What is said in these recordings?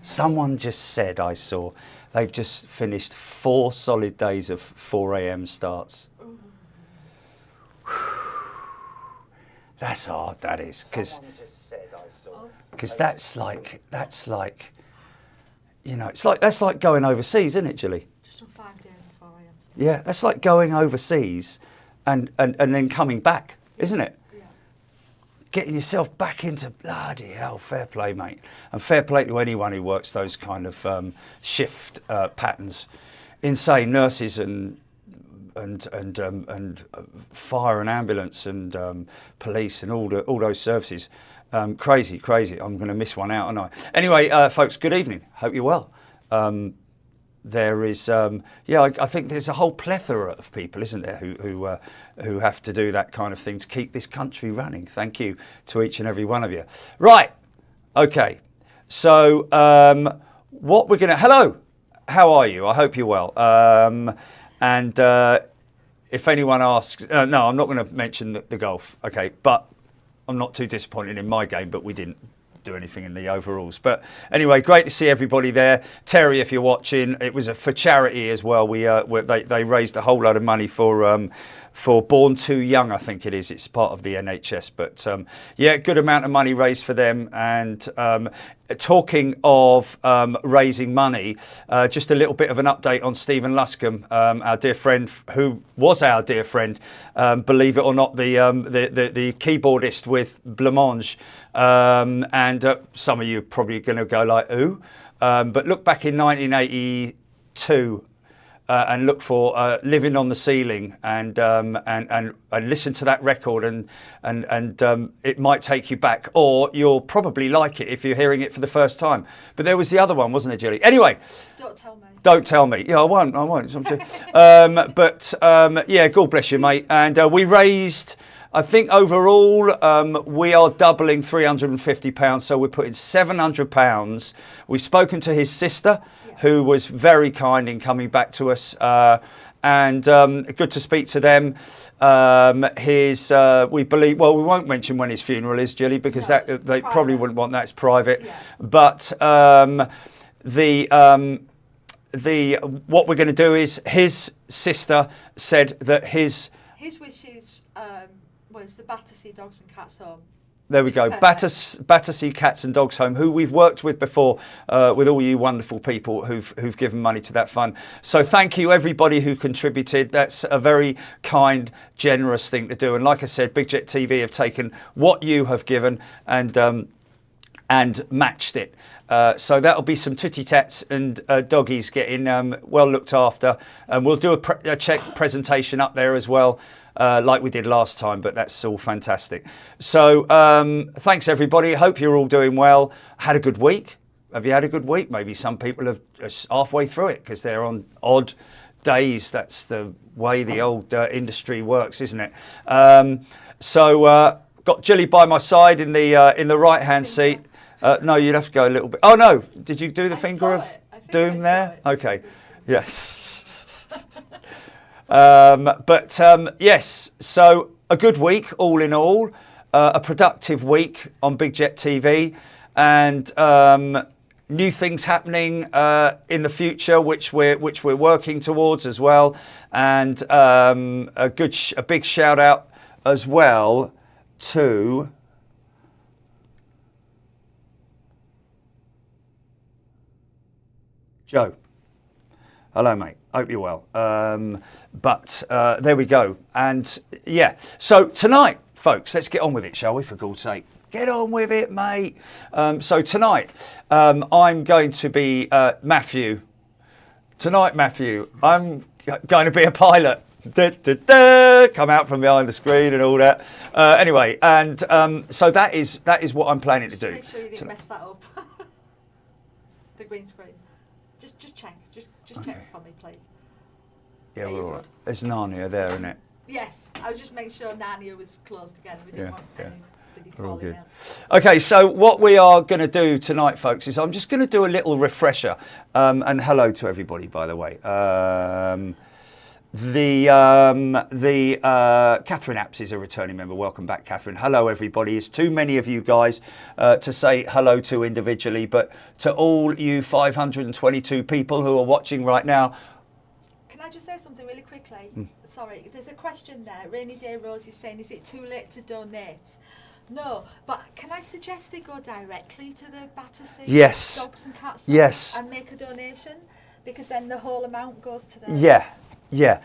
Someone just said, I saw, they've just finished 4 solid days of 4 a.m. starts. That's hard, that is. Because that's like, you know, that's like going overseas, isn't it, Gilly? Just on 5 days of 4 a.m. Yeah, that's like going overseas and then coming back, isn't it? Getting yourself back into bloody hell, fair play, mate, and fair play to anyone who works those kind of shift patterns. Insane nurses and fire and ambulance and police and all those services. Crazy. I'm going to miss one out, aren't I? Anyway, folks, good evening. Hope you're well. There is, I think there's a whole plethora of people, isn't there, who have to do that kind of thing to keep this country running. Thank you to each and every one of you. Right, okay. So what we're going to... Hello, how are you? I hope you're well. And if anyone asks... no, I'm not going to mention the golf, okay, but I'm not too disappointed in my game, but we didn't do anything in the overalls. But anyway, great to see everybody there. Terry, if you're watching, it was for charity as well. They raised a whole load of money for Born Too Young, I think it is. It's part of the NHS, but yeah, good amount of money raised for them. And talking of raising money, just a little bit of an update on Stephen Luscombe, our dear friend, who was our dear friend, believe it or not, the keyboardist with Blancmange. And some of you are probably going to go like, ooh. But look back in 1982 and look for Living on the Ceiling and listen to that record and it might take you back, or you'll probably like it if you're hearing it for the first time. But there was the other one, wasn't there, Gilly? Anyway. Don't tell me. Yeah, I won't. Yeah, God bless you, mate. And we raised... I think overall we are doubling £350, so we're putting £700. We've spoken to his sister, who was very kind in coming back to us, and good to speak to them. We believe, well, we won't mention when his funeral is, Gilly, because they probably wouldn't want that. It's private. Yeah. But what we're going to do is, his sister said that his wishes was the Battersea Dogs and Cats Home. There we go, Battersea Cats and Dogs Home, who we've worked with before, with all you wonderful people who've given money to that fund. So thank you everybody who contributed. That's a very kind, generous thing to do. And like I said, Big Jet TV have taken what you have given and matched it. So that'll be some tootie tats and doggies getting well looked after. And we'll do a check presentation up there as well. Like we did last time, but that's all fantastic. So thanks everybody. Hope you're all doing well. Had a good week. Have you had a good week? Maybe some people have halfway through it because they're on odd days. That's the way the old industry works, isn't it? So got Gilly by my side in the right hand seat. No, you'd have to go a little bit. Oh no, did you do the finger of doom there? Okay, yes. Yes, so a good week all in all, a productive week on Big Jet TV, and new things happening in the future which we're working towards as well, and a big shout out as well to Joe. Hello, mate. Hope you're well. There we go. And yeah, so tonight, folks, let's get on with it, shall we? For God's sake, get on with it, mate. So tonight, I'm going to be Matthew. Tonight, Matthew, I'm going to be a pilot. Come out from behind the screen and all that. Anyway, and so that is what I'm planning to do. Make sure you didn't mess that up. The green screen. Just check. Just check for me, please. Yeah, we're all right. There's Narnia there, isn't it? Yes, I was just making sure Narnia was closed again. We didn't want anybody falling out. Okay, so what we are going to do tonight, folks, is I'm just going to do a little refresher. And hello to everybody, by the way. Catherine Apps is a returning member. Welcome back, Catherine. Hello, everybody. It's too many of you guys to say hello to individually, but to all you 522 people who are watching right now. Can I just say something really quickly? Sorry, there's a question there. Rainy Day Rose is saying, is it too late to donate? No, but can I suggest they go directly to the Battersea Yes. Dogs and Cats Yes. and make a donation? Because then the whole amount goes to the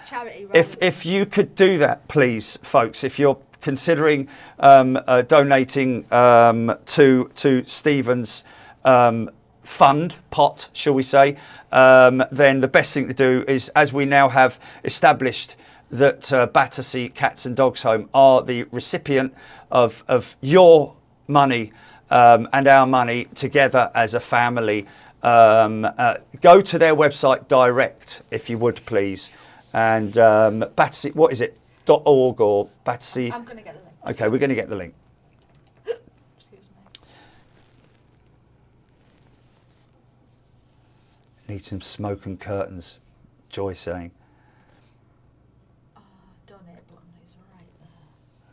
charity. If you could do that, please, folks. If you're considering donating to Stephen's fund pot, shall we say, then the best thing to do is, as we now have established that Battersea Cats and Dogs Home are the recipient of your money and our money together as a family, go to their website direct, if you would, please. And Battersea, what is it? .org or Battersea? I'm going to get the link. Okay, we're going to get the link. Excuse me. Need some smoke and curtains, Joy saying. Donate button is right there.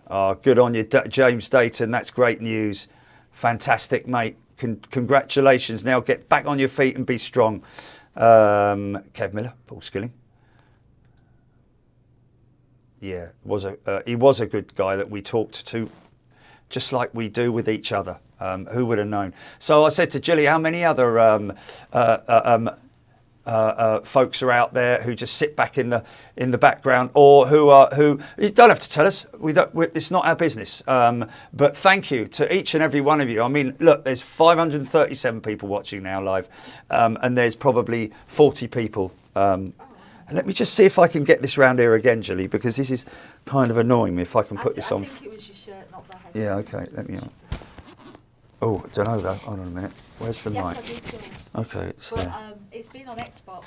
Oh, good on you, James Dayton. That's great news. Fantastic, mate. Congratulations. Now get back on your feet and be strong. Kev Miller, Paul Skilling. Yeah, he was a good guy that we talked to, just like we do with each other. Who would have known? So I said to Jilly, how many other folks are out there who just sit back in the background, or who you don't have to tell us. It's not our business. But thank you to each and every one of you. I mean, look, there's 537 people watching now live, and there's probably 40 people. Let me just see if I can get this round here again, Jilly, because this is kind of annoying me. If I can put this on. I think it was your shirt, not the head. Yeah. Okay. Let me. Oh, I don't know though. Hold on a minute. Where's the mic? I do too. Okay, it's But there. it's been on Xbox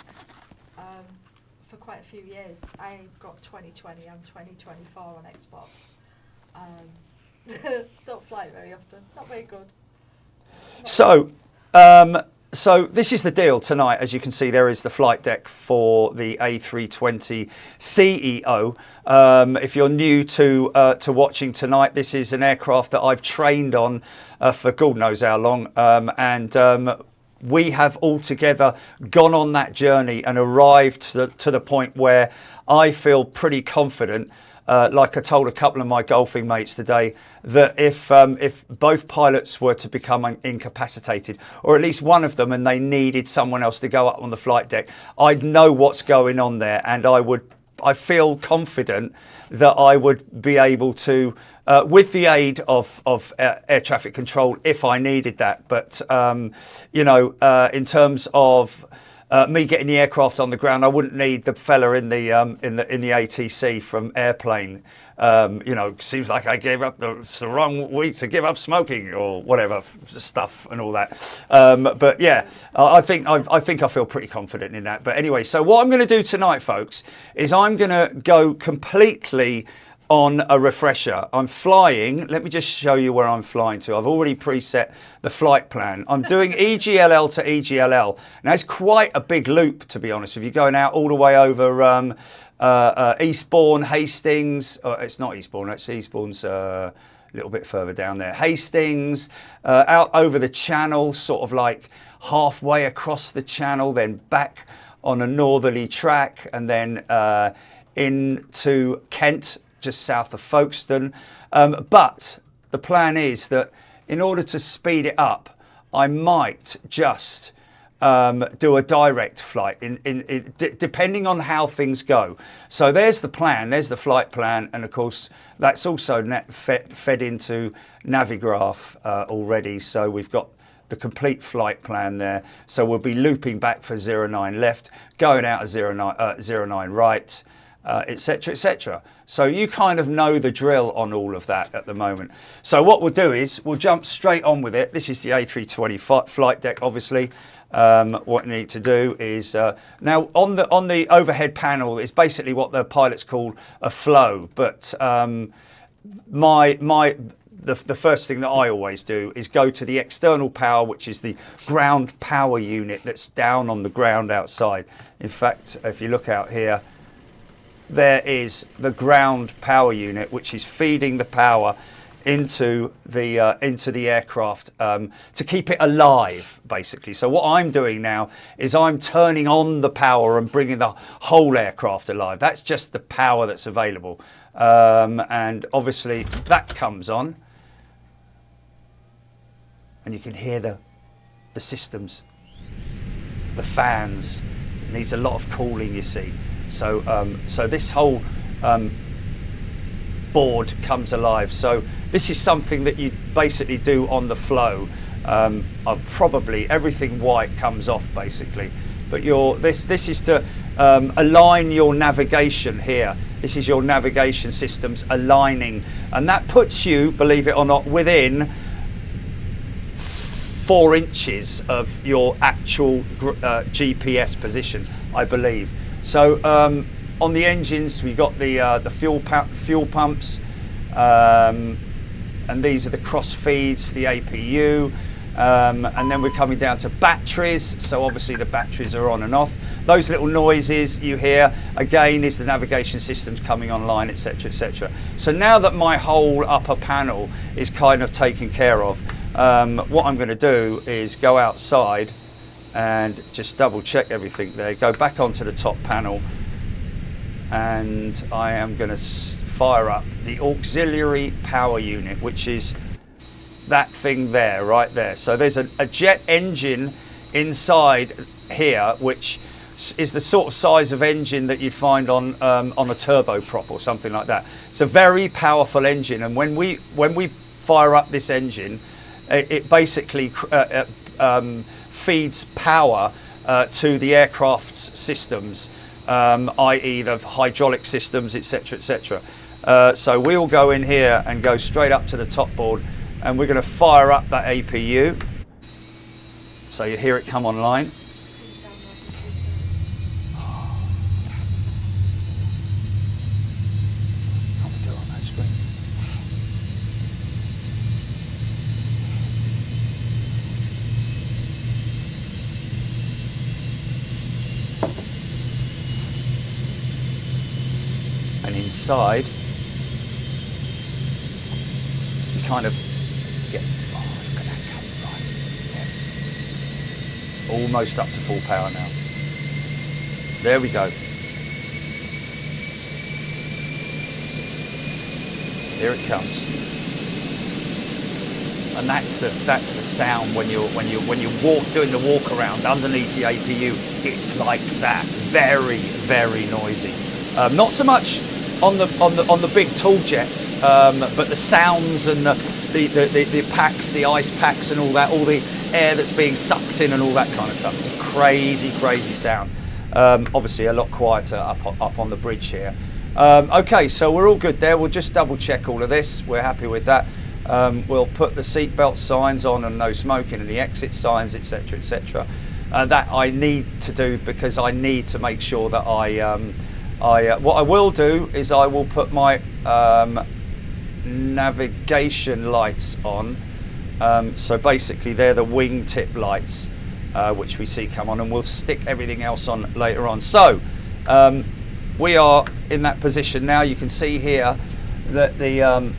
for quite a few years. I got 2020 and 2024 on Xbox. Don't fly it very often. Not very good. So this is the deal tonight. As you can see, there is the flight deck for the A320 CEO. If you're new to watching tonight, this is an aircraft that I've trained on for God knows how long, and we have all together gone on that journey and arrived to the point where I feel pretty confident. Like I told a couple of my golfing mates today, that if both pilots were to become incapacitated, or at least one of them, and they needed someone else to go up on the flight deck, I'd know what's going on there, and I feel confident that I would be able to, with the aid of air traffic control, if I needed that. But in terms of me getting the aircraft on the ground, I wouldn't need the fella in the ATC from Airplane. Seems like I gave up it's the wrong week to give up smoking or whatever stuff and all that. But yeah, I think I feel pretty confident in that. But anyway, so what I'm going to do tonight, folks, is I'm going to go completely on a refresher. I'm flying. Let me just show you where I'm flying to. I've already preset the flight plan. I'm doing EGLL to EGLL. Now it's quite a big loop, to be honest. If you're going out all the way over Eastbourne, Hastings. It's not Eastbourne. Actually, Eastbourne's a little bit further down there. Hastings, out over the Channel, sort of like halfway across the Channel, then back on a northerly track, and then into Kent, just south of Folkestone. But the plan is that in order to speed it up, I might just do a direct flight, depending on how things go. So there's the plan, there's the flight plan, and of course that's also fed into Navigraph already. So we've got the complete flight plan there. So we'll be looping back for 09 left, going out of 09 right, etc., etc. So you kind of know the drill on all of that at the moment. So what we'll do is we'll jump straight on with it. This is the A320 flight deck, obviously. What you need to do is now on the overhead panel is basically what the pilots call a flow. But the first thing that I always do is go to the external power, which is the ground power unit that's down on the ground outside. In fact, if you look out here, there is the ground power unit, which is feeding the power into the aircraft to keep it alive, basically. So what I'm doing now is I'm turning on the power and bringing the whole aircraft alive. That's just the power that's available, and obviously that comes on, and you can hear the systems, the fans. It needs a lot of cooling, you see. So so this whole board comes alive. So this is something that you basically do on the flow. Probably everything white comes off basically, but this is to align your navigation here. This is your navigation systems aligning, and that puts you, believe it or not, within 4 inches of your actual GPS position, I believe. So on the engines, we got the fuel pumps, and these are the cross feeds for the APU, and then we're coming down to batteries. So obviously the batteries are on and off. Those little noises you hear again is the navigation systems coming online, etc., etc. So now that my whole upper panel is kind of taken care of, what I'm going to do is go outside and just double check everything there, go back onto the top panel, and I am going to fire up the auxiliary power unit, which is that thing there, right there. So there's a jet engine inside here, which is the sort of size of engine that you'd find on a turboprop or something like that. It's a very powerful engine, and when we fire up this engine, it basically feeds power to the aircraft's systems, i.e. the hydraulic systems, etc., etc. So we'll go in here and go straight up to the top board, and we're going to fire up that APU. So you hear it come online. Can't do it on that screen. And inside, you kind of get, oh, look at that come right. Yes. Almost up to full power now. There we go. Here it comes. And that's the sound when you doing the walk around underneath the APU. It's like that, very, very noisy. Not so much on the big tall jets, but the sounds and the packs, the ice packs, and all that, all the air that's being sucked in and all that kind of stuff. It's a crazy, crazy sound. Obviously, a lot quieter up on the bridge here. Okay, so we're all good there. We'll just double check all of this. We're happy with that. We'll put the seatbelt signs on and no smoking, and the exit signs, etc., etc. That I need to do because I need to make sure that what I will do is I will put my navigation lights on. So basically they're the wingtip lights which we see come on, and we'll stick everything else on later on. So we are in that position now. You can see here that the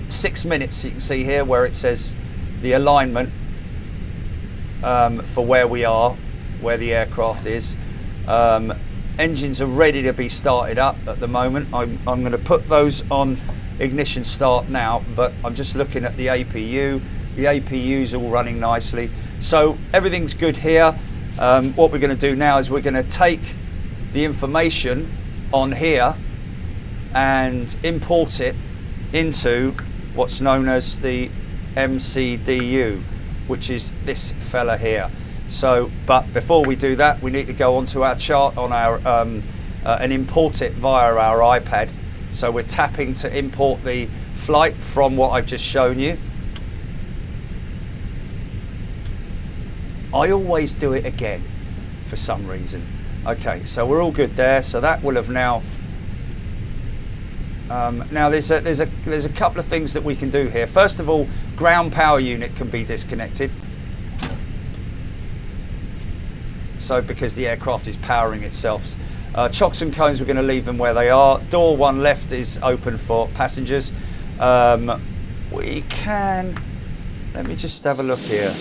6 minutes, you can see here where it says the alignment for where we are, where the aircraft is. Engines are ready to be started up at the moment. I'm going to put those on ignition start now, but I'm just looking at the APU. The APU's all running nicely, so everything's good here. What we're going to do now is we're going to take the information on here and import it into what's known as the MCDU, which is this fella here. So, but before we do that, we need to go onto our chart on our and import it via our iPad. So we're tapping to import the flight from what I've just shown you. I always do it again for some reason. Okay, so we're all good there. So that will have now. Now there's a couple of things that we can do here. First of all, ground power unit can be disconnected. So because the aircraft is powering itself. Chocks and cones, we're going to leave them where they are. Door 1 left is open for passengers. We can, let me just have a look here.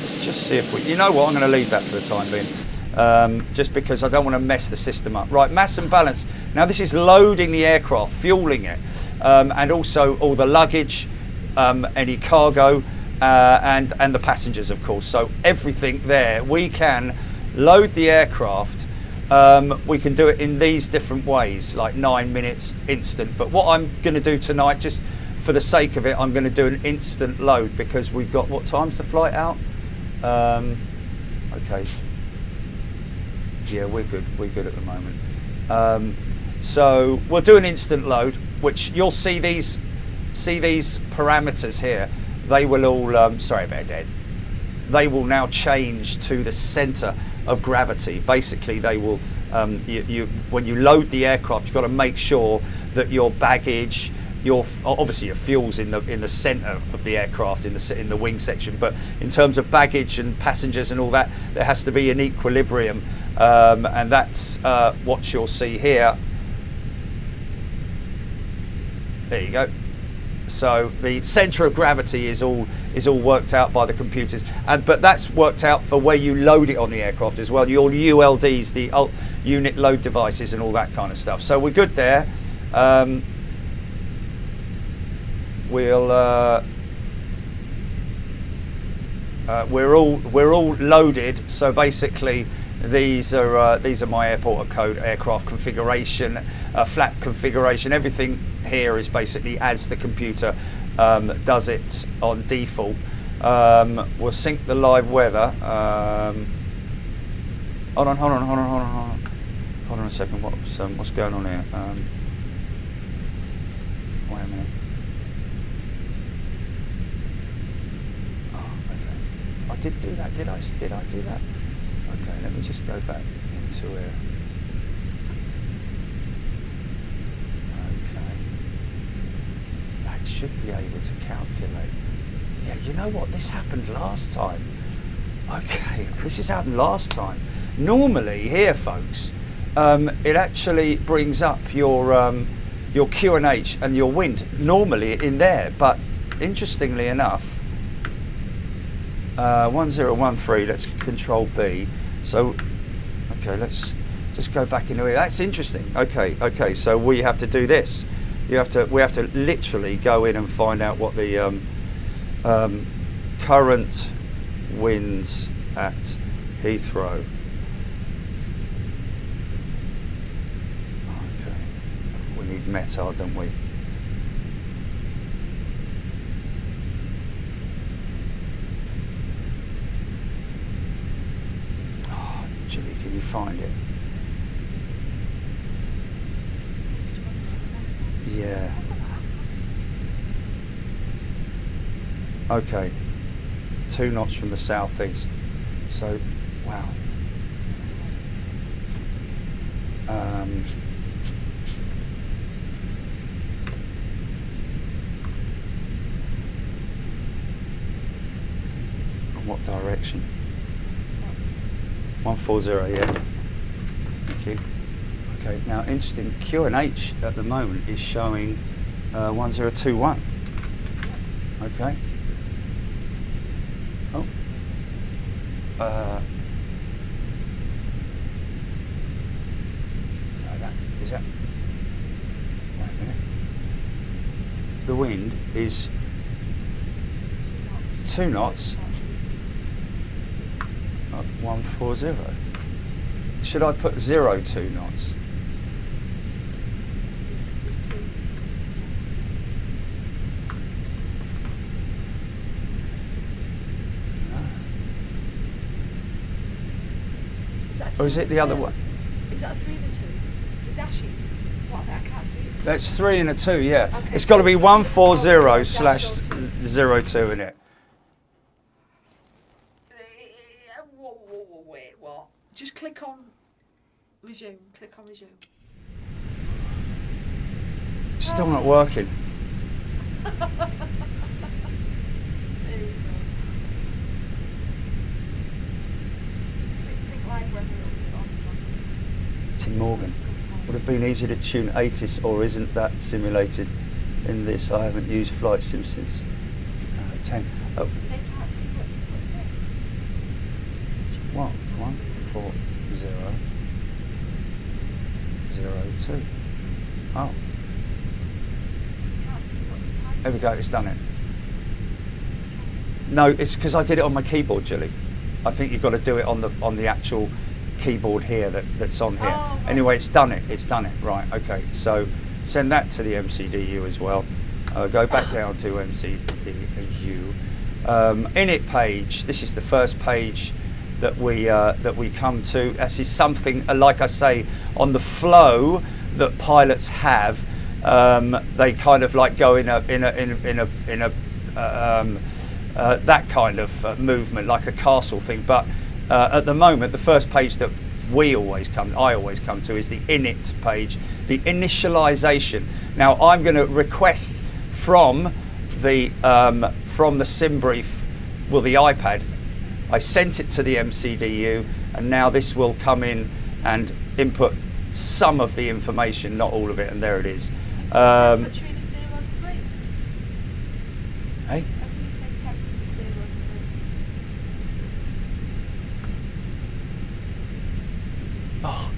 Let's just see if we, you know what, I'm going to leave that for the time being. Just because I don't want to mess the system up. Right, mass and balance. Now this is loading the aircraft, fueling it, and also all the luggage, any cargo, and the passengers, of course. So everything there, we can load the aircraft. We can do it in these different ways, like 9 minutes instant. But what I'm going to do tonight, just for the sake of it, I'm going to do an instant load because we've got, what time's the flight out? Okay. Yeah, we're good at the moment. So we'll do an instant load, which you'll see these parameters here. They will all, sorry about that. They will now change to the center of gravity. Basically, they will, when you load the aircraft, you've got to make sure that your baggage, obviously your fuel's in the center of the aircraft, in the wing section. But in terms of baggage and passengers and all that, there has to be an equilibrium, and that's what you'll see here. There you go. So the centre of gravity is all worked out by the computers, but that's worked out for where you load it on the aircraft as well. Your ULDs, the unit load devices, and all that kind of stuff. So we're good there. We're all loaded. So basically, these are my airport code, aircraft configuration, flap configuration. Everything here is basically as the computer does it on default. We'll sync the live weather. Hold on a second. What's going on here? Wait a minute. Oh, okay. I did do that. Did I do that? Okay, let me just go back into it. Okay. That should be able to calculate. Yeah, you know what? This happened last time. Okay, this has happened last time. Normally here, folks, it actually brings up your QNH and your wind normally in there, but interestingly enough, 1013, let's control B. So, okay, let's just go back into it. That's interesting. Okay, so we have to do this. We have to literally go in and find out what the current winds at Heathrow. Okay, we need METAR, don't we? Julie, can you find it? Yeah. Okay. 2 knots from the southeast. So, wow. In what direction? 140, yeah. Thank you. Okay, now interesting, QNH at the moment is showing 1021. Okay. Oh. No, is that? Wait a minute. The wind is 2 knots. 140. Should I put 02 knots? No. Or is it the other one? Is that a 3 and a 2? The dashes? What? I can't see it. That's 3 and a 2, yeah. Okay, It's got to so be it's 140 / 02 in it. Wait, what? Just click on resume. Click on resume. Still not working. There you go. Click sync live Morgan. Would have been easier to tune ATIS, or isn't that simulated in this? I haven't used Flight Sim since 10. Oh. They can't see what you put there. 1, 1, 4, 0, 0, 2. Oh, Can't see what you type. there we go, it's done it. No, it's because I did it on my keyboard, Julie. I think you've got to do it on the actual keyboard here that's on here. Oh, right. Anyway, it's done it. Right, okay. So send that to the MCDU as well. Go back down to MCDU. Init page. This is the first page that we come to. This is something, like I say, on the flow that pilots have. They kind of like go in a that kind of movement, like a castle thing. But at the moment, the first page that I always come to is the init page, the initialization. Now I'm going to request from the sim brief, well, the iPad. I sent it to the MCDU, and now this will come in and input some of the information, not all of it, and there it is. Temperature is 0 degrees. Hey. How can you say temperature is 0 degrees? Oh,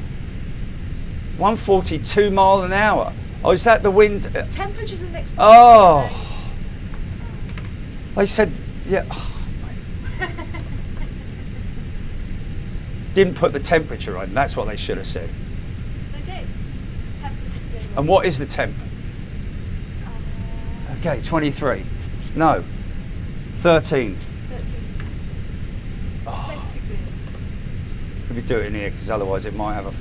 142 mile an hour. Oh, is that the wind? Temperature's an expression. Oh, they said, yeah. Oh, didn't put the temperature on. That's what they should have said. They did. Temperature's 0. And what is the temp? Okay, 23. No, 13. 13 Oh. centigrade. Could we do it in here, because otherwise it might have a...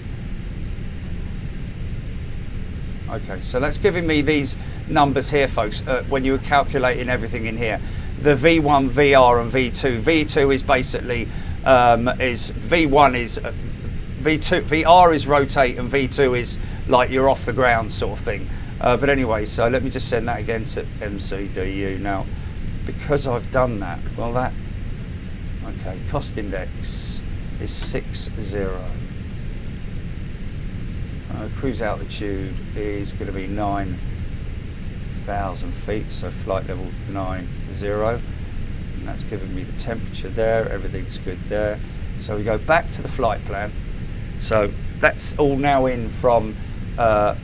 Okay, so that's giving me these numbers here, folks, when you were calculating everything in here. The V1, VR and V2. V2 is basically, V1 is, V2, VR is rotate, and V2 is like you're off the ground sort of thing. But anyway, so let me just send that again to MCDU. Now, because I've done that, well that, okay, cost index is 60. Cruise altitude is going to be 9,000 feet, so flight level 90. And that's giving me the temperature there, everything's good there. So we go back to the flight plan. So that's all now in from the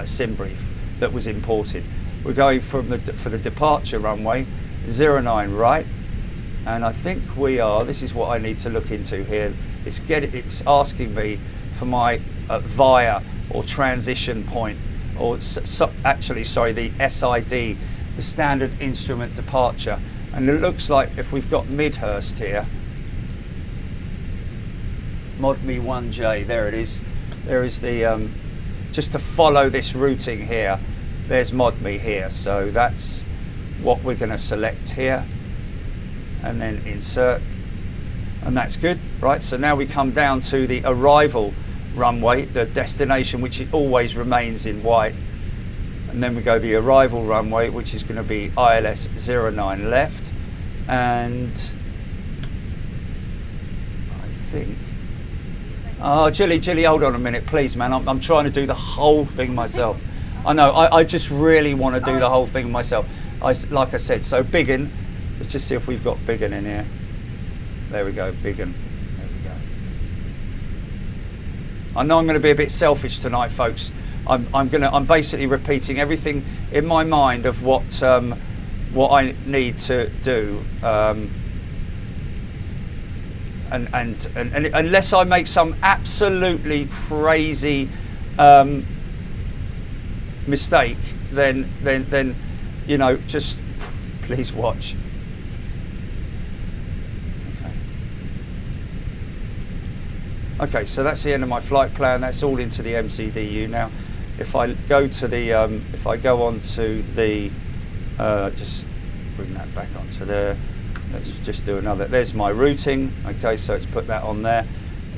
sim brief that was imported. We're going for the departure runway 09 right, and I think we are. This is what I need to look into here. It's asking me for my via or transition point, or actually, sorry, the SID, the standard instrument departure. And it looks like if we've got Midhurst here, ModMe 1J, there it is. There is the, just to follow this routing here, there's ModMe here. So that's what we're going to select here, and then insert, and that's good, right? So now we come down to the arrival runway, the destination, which it always remains in white. And then we go the arrival runway, which is going to be ILS 09 left. And I think, oh, Jilly, hold on a minute, please, man. I'm trying to do the whole thing myself. I know, I just really want to do the whole thing myself. Like I said, so Biggin, let's just see if we've got Biggin in here. There we go, Biggin. There we go. I know I'm going to be a bit selfish tonight, folks. I'm basically repeating everything in my mind of what I need to do, and unless I make some absolutely crazy mistake, then you know, just please watch. Okay, so that's the end of my flight plan. That's all into the MCDU now. If I go to the, if I go on to the, just bring that back onto there. Let's just do another. There's my routing. Okay, so let's put that on there,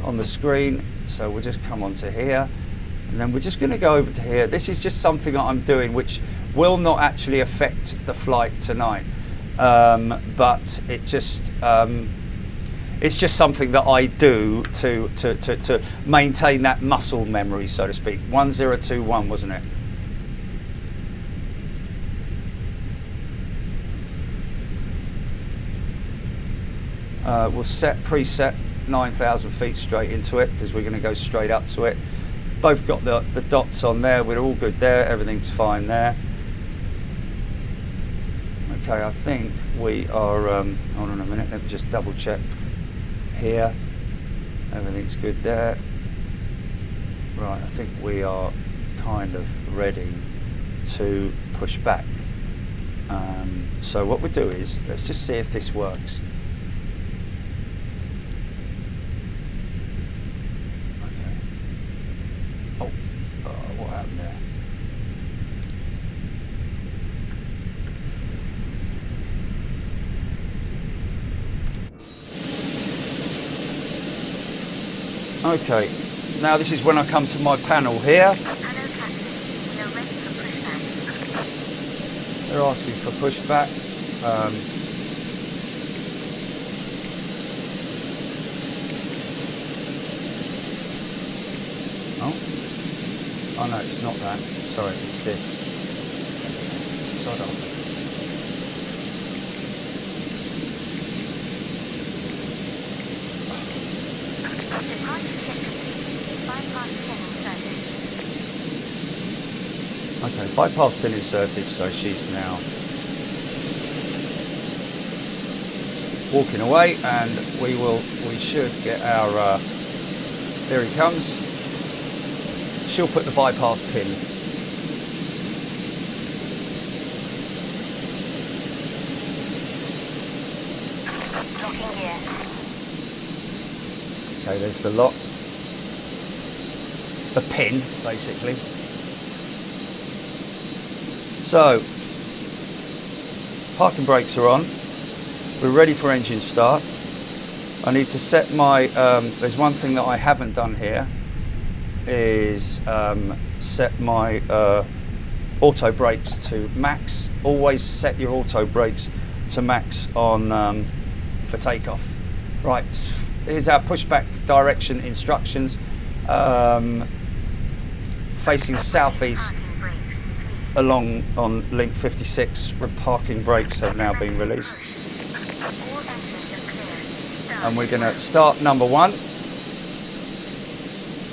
on the screen. So we'll just come onto here, and then we're just going to go over to here. This is just something that I'm doing, which will not actually affect the flight tonight, but it just. It's just something that I do to maintain that muscle memory, so to speak. 1021, wasn't it? We'll preset 9,000 feet straight into it because we're going to go straight up to it. Both got the dots on there. We're all good there. Everything's fine there. Okay, I think we are. Hold on a minute. Let me just double check here. Everything's good there. Right, I think we are kind of ready to push back. So what we do is let's just see if this works. What happened there? Okay, now this is when I come to my panel here. They're asking for pushback. Oh no, it's not that. Sorry, it's this. Sod off. Okay, bypass pin inserted, so she's now walking away, and we should get our, there he comes. She'll put the bypass pin. Locking gear. Okay, there's the lock. The pin, basically. So, parking brakes are on. We're ready for engine start. I need to set my, there's one thing that I haven't done here, is set my auto brakes to max. Always set your auto brakes to max on for takeoff. Right, here's our pushback direction instructions. Facing southeast along on link 56, parking brakes have now been released. And we're going to start number 1.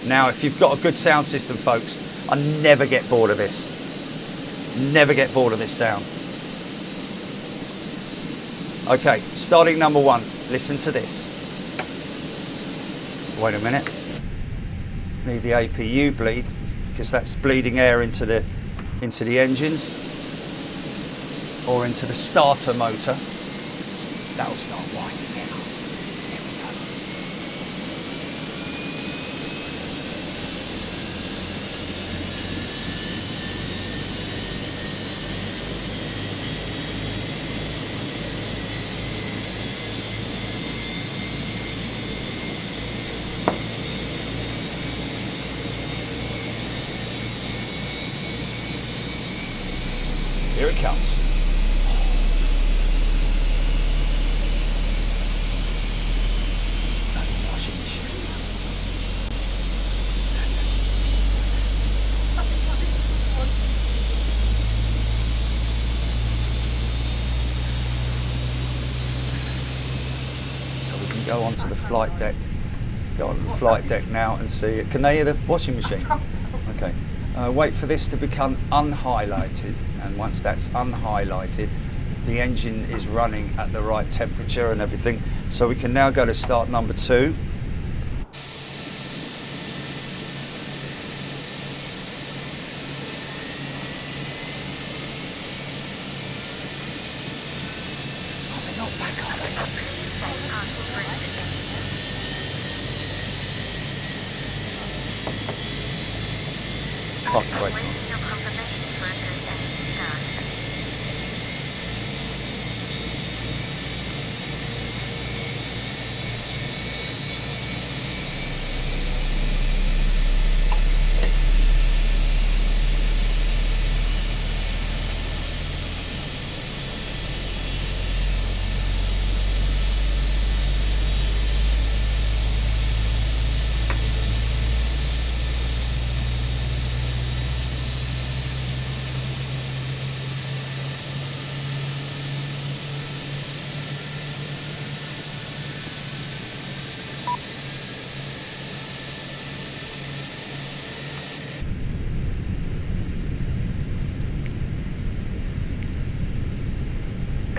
Now, if you've got a good sound system, folks, I never get bored of this. Never get bored of this sound. Okay, starting number 1. Listen to this. Wait a minute. Need the APU bleed, because that's bleeding air into the engines or into the starter motor. That'll start winding now. Here we go. Here it comes. So we can go onto the flight deck. Go on the flight deck now and see it. Can they hear the washing machine? Okay. Wait for this to become unhighlighted, and once that's unhighlighted, the engine is running at the right temperature and everything. So we can now go to start number 2. Oh, they're not back, are they? Parking brakes on.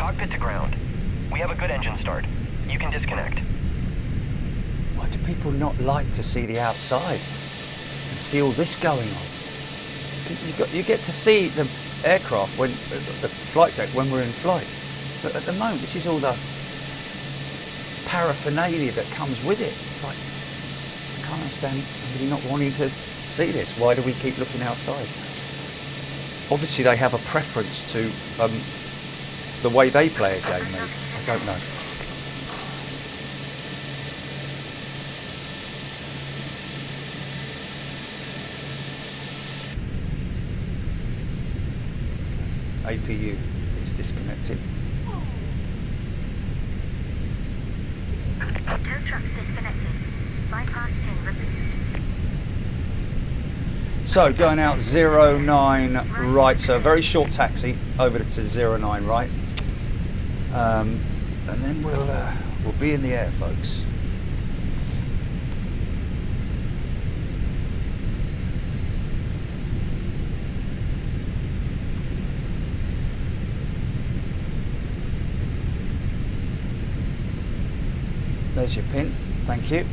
Cockpit to ground. We have a good engine start. You can disconnect. Why do people not like to see the outside and see all this going on? You get to see the aircraft when the flight deck when we're in flight, but at the moment this is all the paraphernalia that comes with it. It's like, I can't understand somebody not wanting to see this. Why do we keep looking outside? Obviously they have a preference to the way they play a game, maybe. I don't know. APU is disconnected. Tow truck disconnected. Bypass pin removed. So going out 09 right, so a very short taxi over to 09 right, and then we'll be in the air, folks. There's your pin, thank you.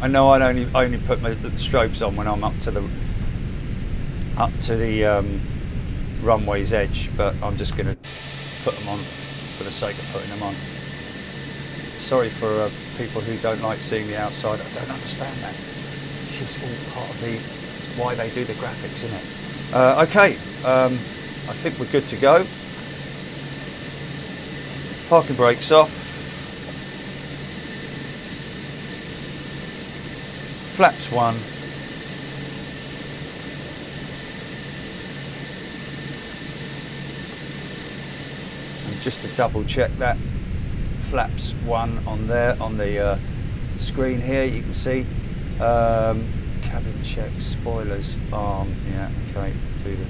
I know I only put my strobes on when I'm up to the runway's edge, but I'm just going to put them on for the sake of putting them on. Sorry for people who don't like seeing the outside. I don't understand that. This is all part of why they do the graphics, isn't it? Okay, I think we're good to go. Parking brakes off. Flaps 1. And just to double check that, flaps 1 on there on the screen here, you can see. Cabin check, spoilers on, yeah, okay, do the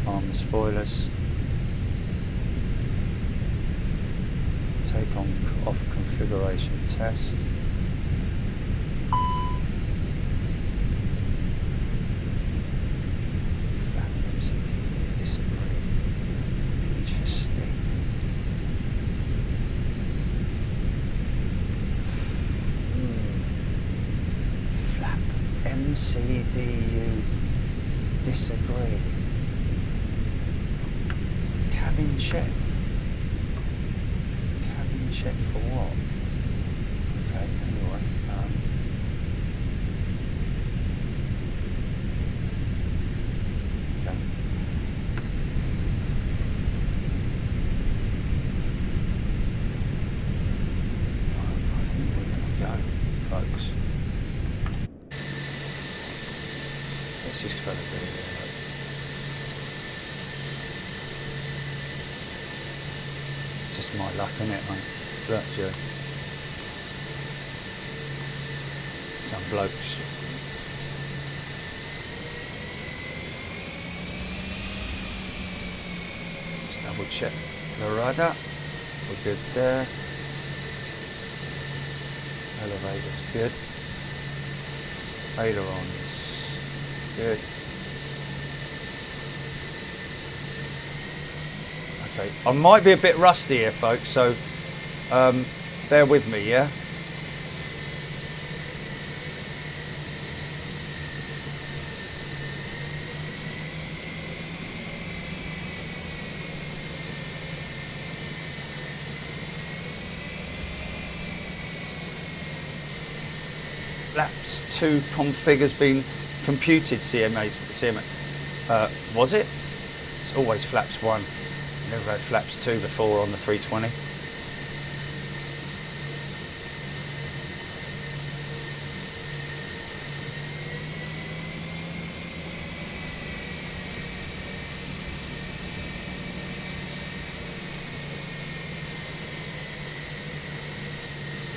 on the spoilers. Take off configuration test. MCDU disagree. Cabin check. Cabin check for what? Okay, anyway. Okay. I think we're going to go, folks. What's this fella doing there? It's just my luck, isn't it, mate? Look, Joe. Some blokes. Just double check the rudder. We're good there. Elevator's good. Ailerons. Good. Okay, I might be a bit rusty here, folks, so bear with me, yeah? Flaps 2 config has been computed, CMA. Was it? It's always flaps 1. Never had flaps 2 before on the 320.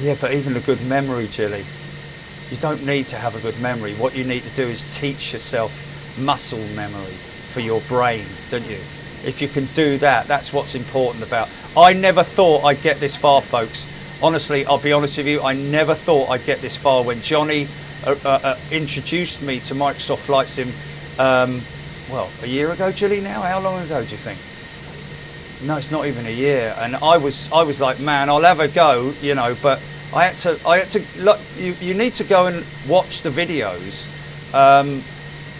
Yeah, but even a good memory, Jilly. You don't need to have a good memory. What you need to do is teach yourself muscle memory for your brain, don't you? if you can do that, that's what's important about. I never thought I'd get this far, folks. Honestly, I'll be honest with you, I never thought I'd get this far. When Johnny introduced me to Microsoft Flight Sim, well, a year ago, Julie, now? How long ago do you think? No, it's not even a year. And I was like, man, I'll have a go, you know, but I had to look, you need to go and watch the videos.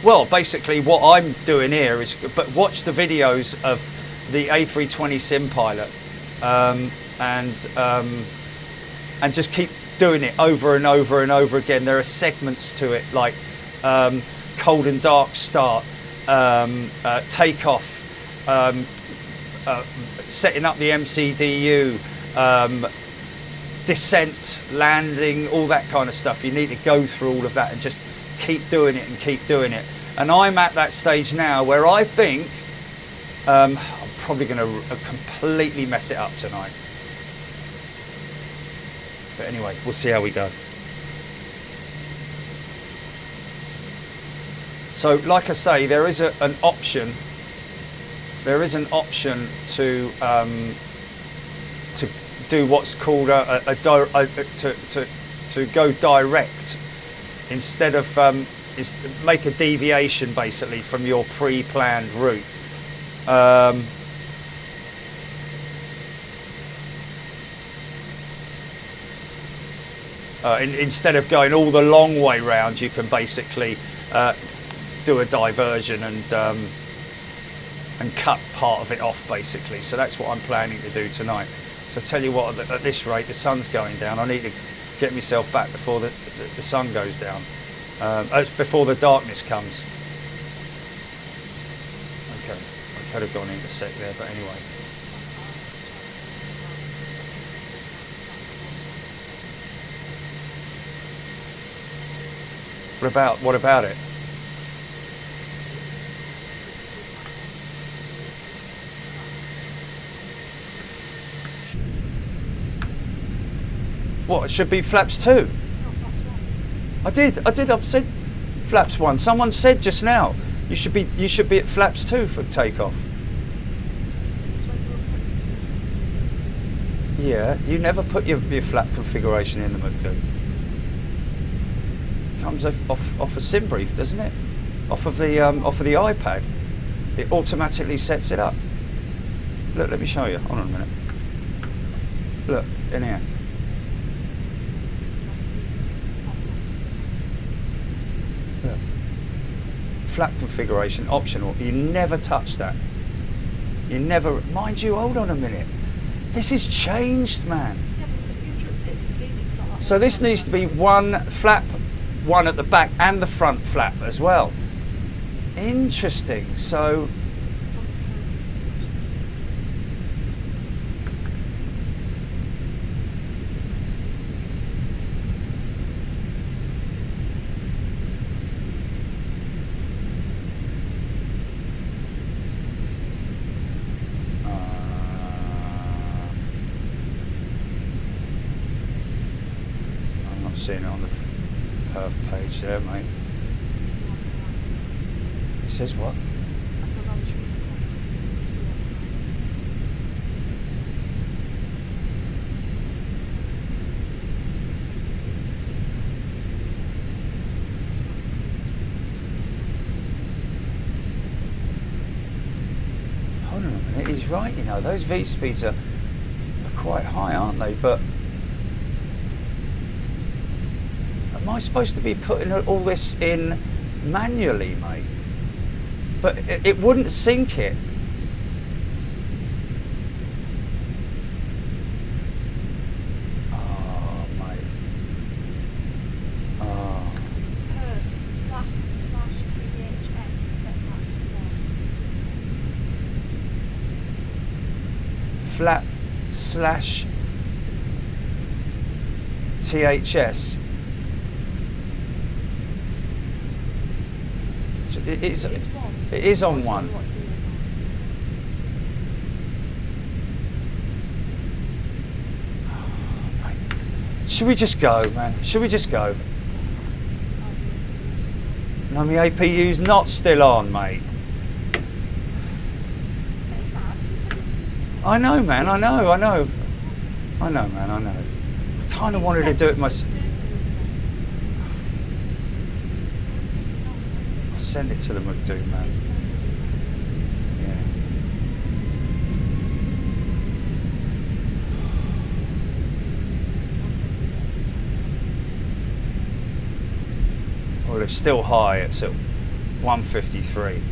Well, basically what I'm doing here is, but watch the videos of the A320 Sim Pilot, and just keep doing it over and over and over again. There are segments to it, like cold and dark start, takeoff, setting up the MCDU, descent, landing, all that kind of stuff. You need to go through all of that and just keep doing it and keep doing it. And I'm at that stage now where I think I'm probably going to completely mess it up tonight. But anyway, we'll see how we go. So, like I say, there is an option. There is an option to do what's called to go direct, instead of is to make a deviation basically from your pre-planned route. Instead of going all the long way round, you can basically do a diversion and cut part of it off basically. So that's what I'm planning to do tonight. So I tell you what, at this rate, the sun's going down. I need to get myself back before the sun goes down, before the darkness comes. Okay, I could have gone into sec there, but anyway. What about it? What, it should be flaps 2? I did, I've said flaps 1. Someone said just now, you should be at flaps 2 for takeoff. Yeah, you never put your flap configuration in the McDo. Comes off a sim brief, doesn't it? Off of the iPad. It automatically sets it up. Look, let me show you. Hold on a minute. Look, in here. Look. Flap configuration optional. You never touch that. You never, mind you, hold on a minute. This has changed, man. So this needs to be one flap, one at the back and the front flap as well. Interesting. So I'm not seeing it on the perf page there, mate. It says what? Hold on a minute, he's right, you know, those V speeds are quite high, aren't they? But am I supposed to be putting all this in manually, mate? But it wouldn't sync it. Oh, mate. Oh. Perf, flap / THS, set that to 1. Flap / THS. It is on 1. Should we just go, man? Should we just go? No, my APU's not still on, mate. I know, man. I know, man. I know. I kind of wanted to do it myself. I'll send it to the McDo, man. Well, it's still high. It's at 153.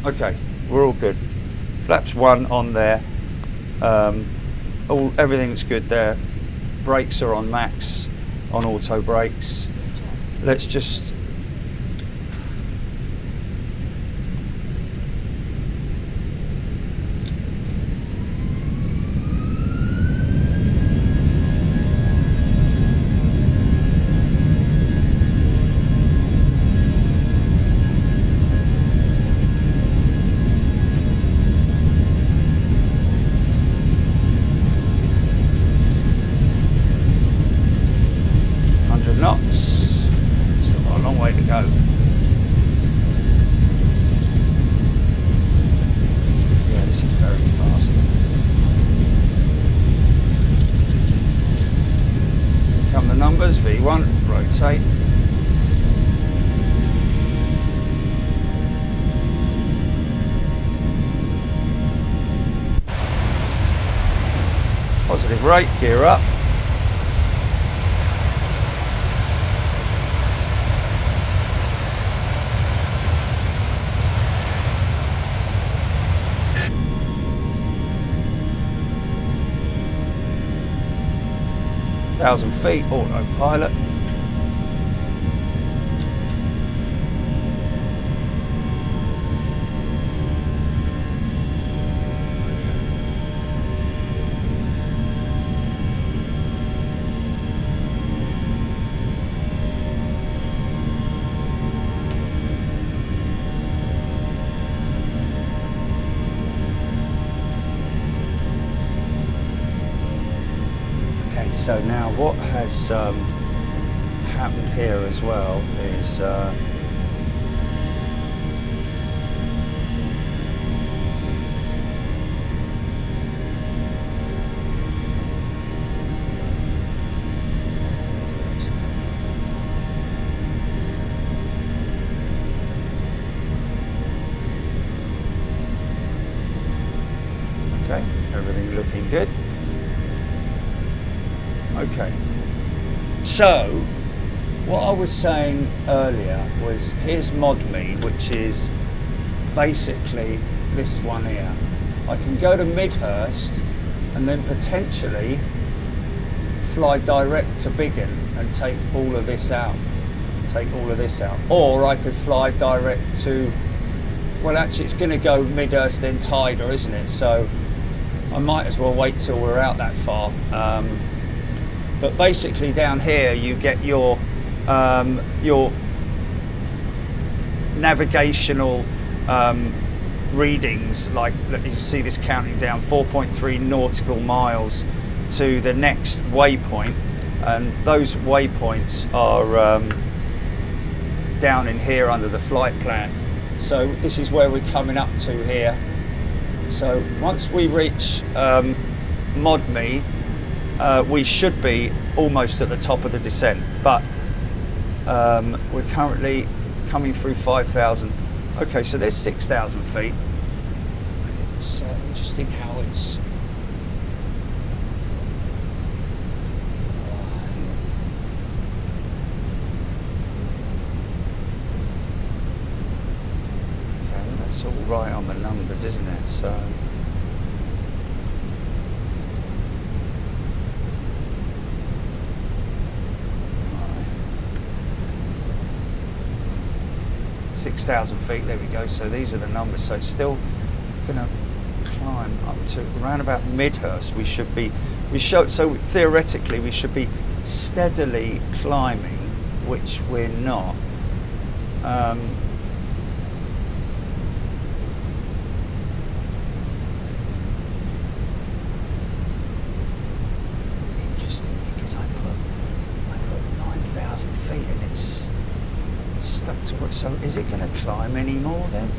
Okay, we're all good. Flaps 1 on there. Everything's good there. Brakes are on max, on auto brakes. Let's just. Knots. Still got a long way to go. Yeah, this is very fast. Here come the numbers. V1, rotate. Positive rate, gear up. Thousand feet, autopilot. So now what has happened here as well is okay, everything looking good. Okay, so what I was saying earlier was here's ModMe, which is basically this one here. I can go to Midhurst and then potentially fly direct to Biggin and take all of this out. Or I could fly direct to, well actually it's going to go Midhurst then Tyder, isn't it? So I might as well wait till we're out that far. But basically down here you get your navigational readings, like you can see this counting down 4.3 nautical miles to the next waypoint, and those waypoints are down in here under the flight plan. So this is where we're coming up to here. So once we reach ModMe, we should be almost at the top of the descent, but we're currently coming through 5,000. Okay, so there's 6,000 feet. It's interesting how it's okay, that's all right on the numbers, isn't it? So 6,000 feet, there we go. So these are the numbers. So it's still going to climb up to around about Midhurst. So theoretically we should be steadily climbing, which we're not. Interesting, because I put 9,000 feet and it's So is it going to climb any more then?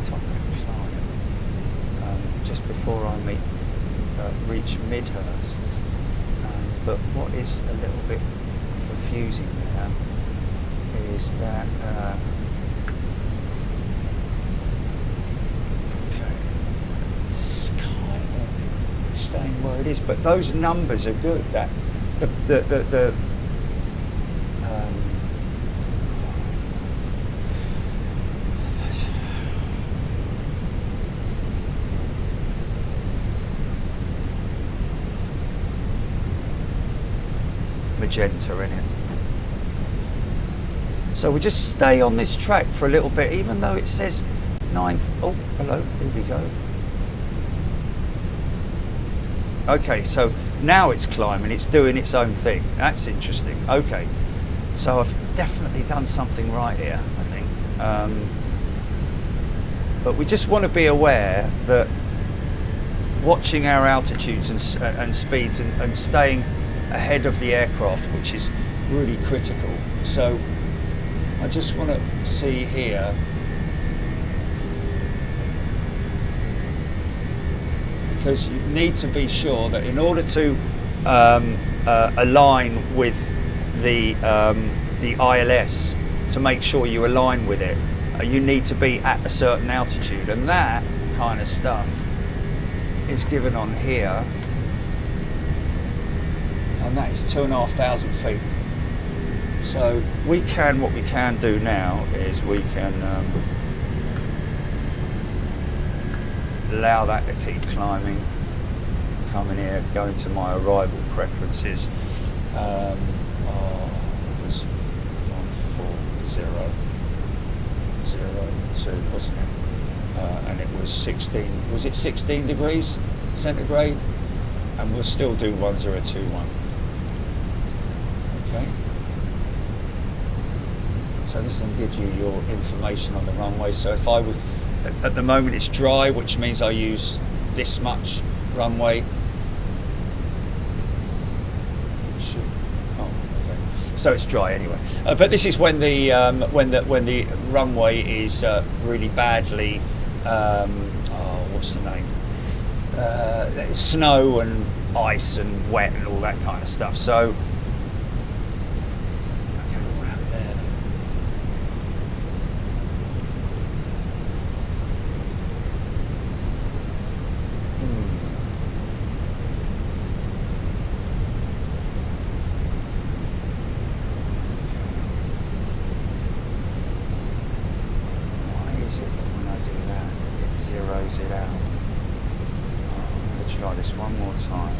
Top end climb. Just before I reach Midhursts. But what is a little bit confusing there is that it's kind of staying where it is, but those numbers are good. That the magenta in it. So we just stay on this track for a little bit, even though it says 9. Oh, hello, here we go. Okay, so now it's climbing, it's doing its own thing. That's interesting. Okay, so I've definitely done something right here, I think. But we just want to be aware that watching our altitudes and speeds and staying ahead of the aircraft, which is really critical. So I just want to see here, because you need to be sure that in order to align with the ILS, to make sure you align with it, you need to be at a certain altitude, and that kind of stuff is given on here, and that is 2,500 feet. So what we can do now is we can allow that to keep climbing. Come in here, go into my arrival preferences. It was 14002, wasn't it? And it was 16. Was it 16 degrees centigrade? And we'll still do 1021. Okay. So this then gives you your information on the runway. So if I was, at the moment it's dry, which means I use this much runway. So it's dry anyway. But this is when the runway is really badly, what's the name? Snow and ice and wet and all that kind of stuff. So okay, we're out there then. Why is it that when I do that, it zeroes it out? I'm going to try this one more time.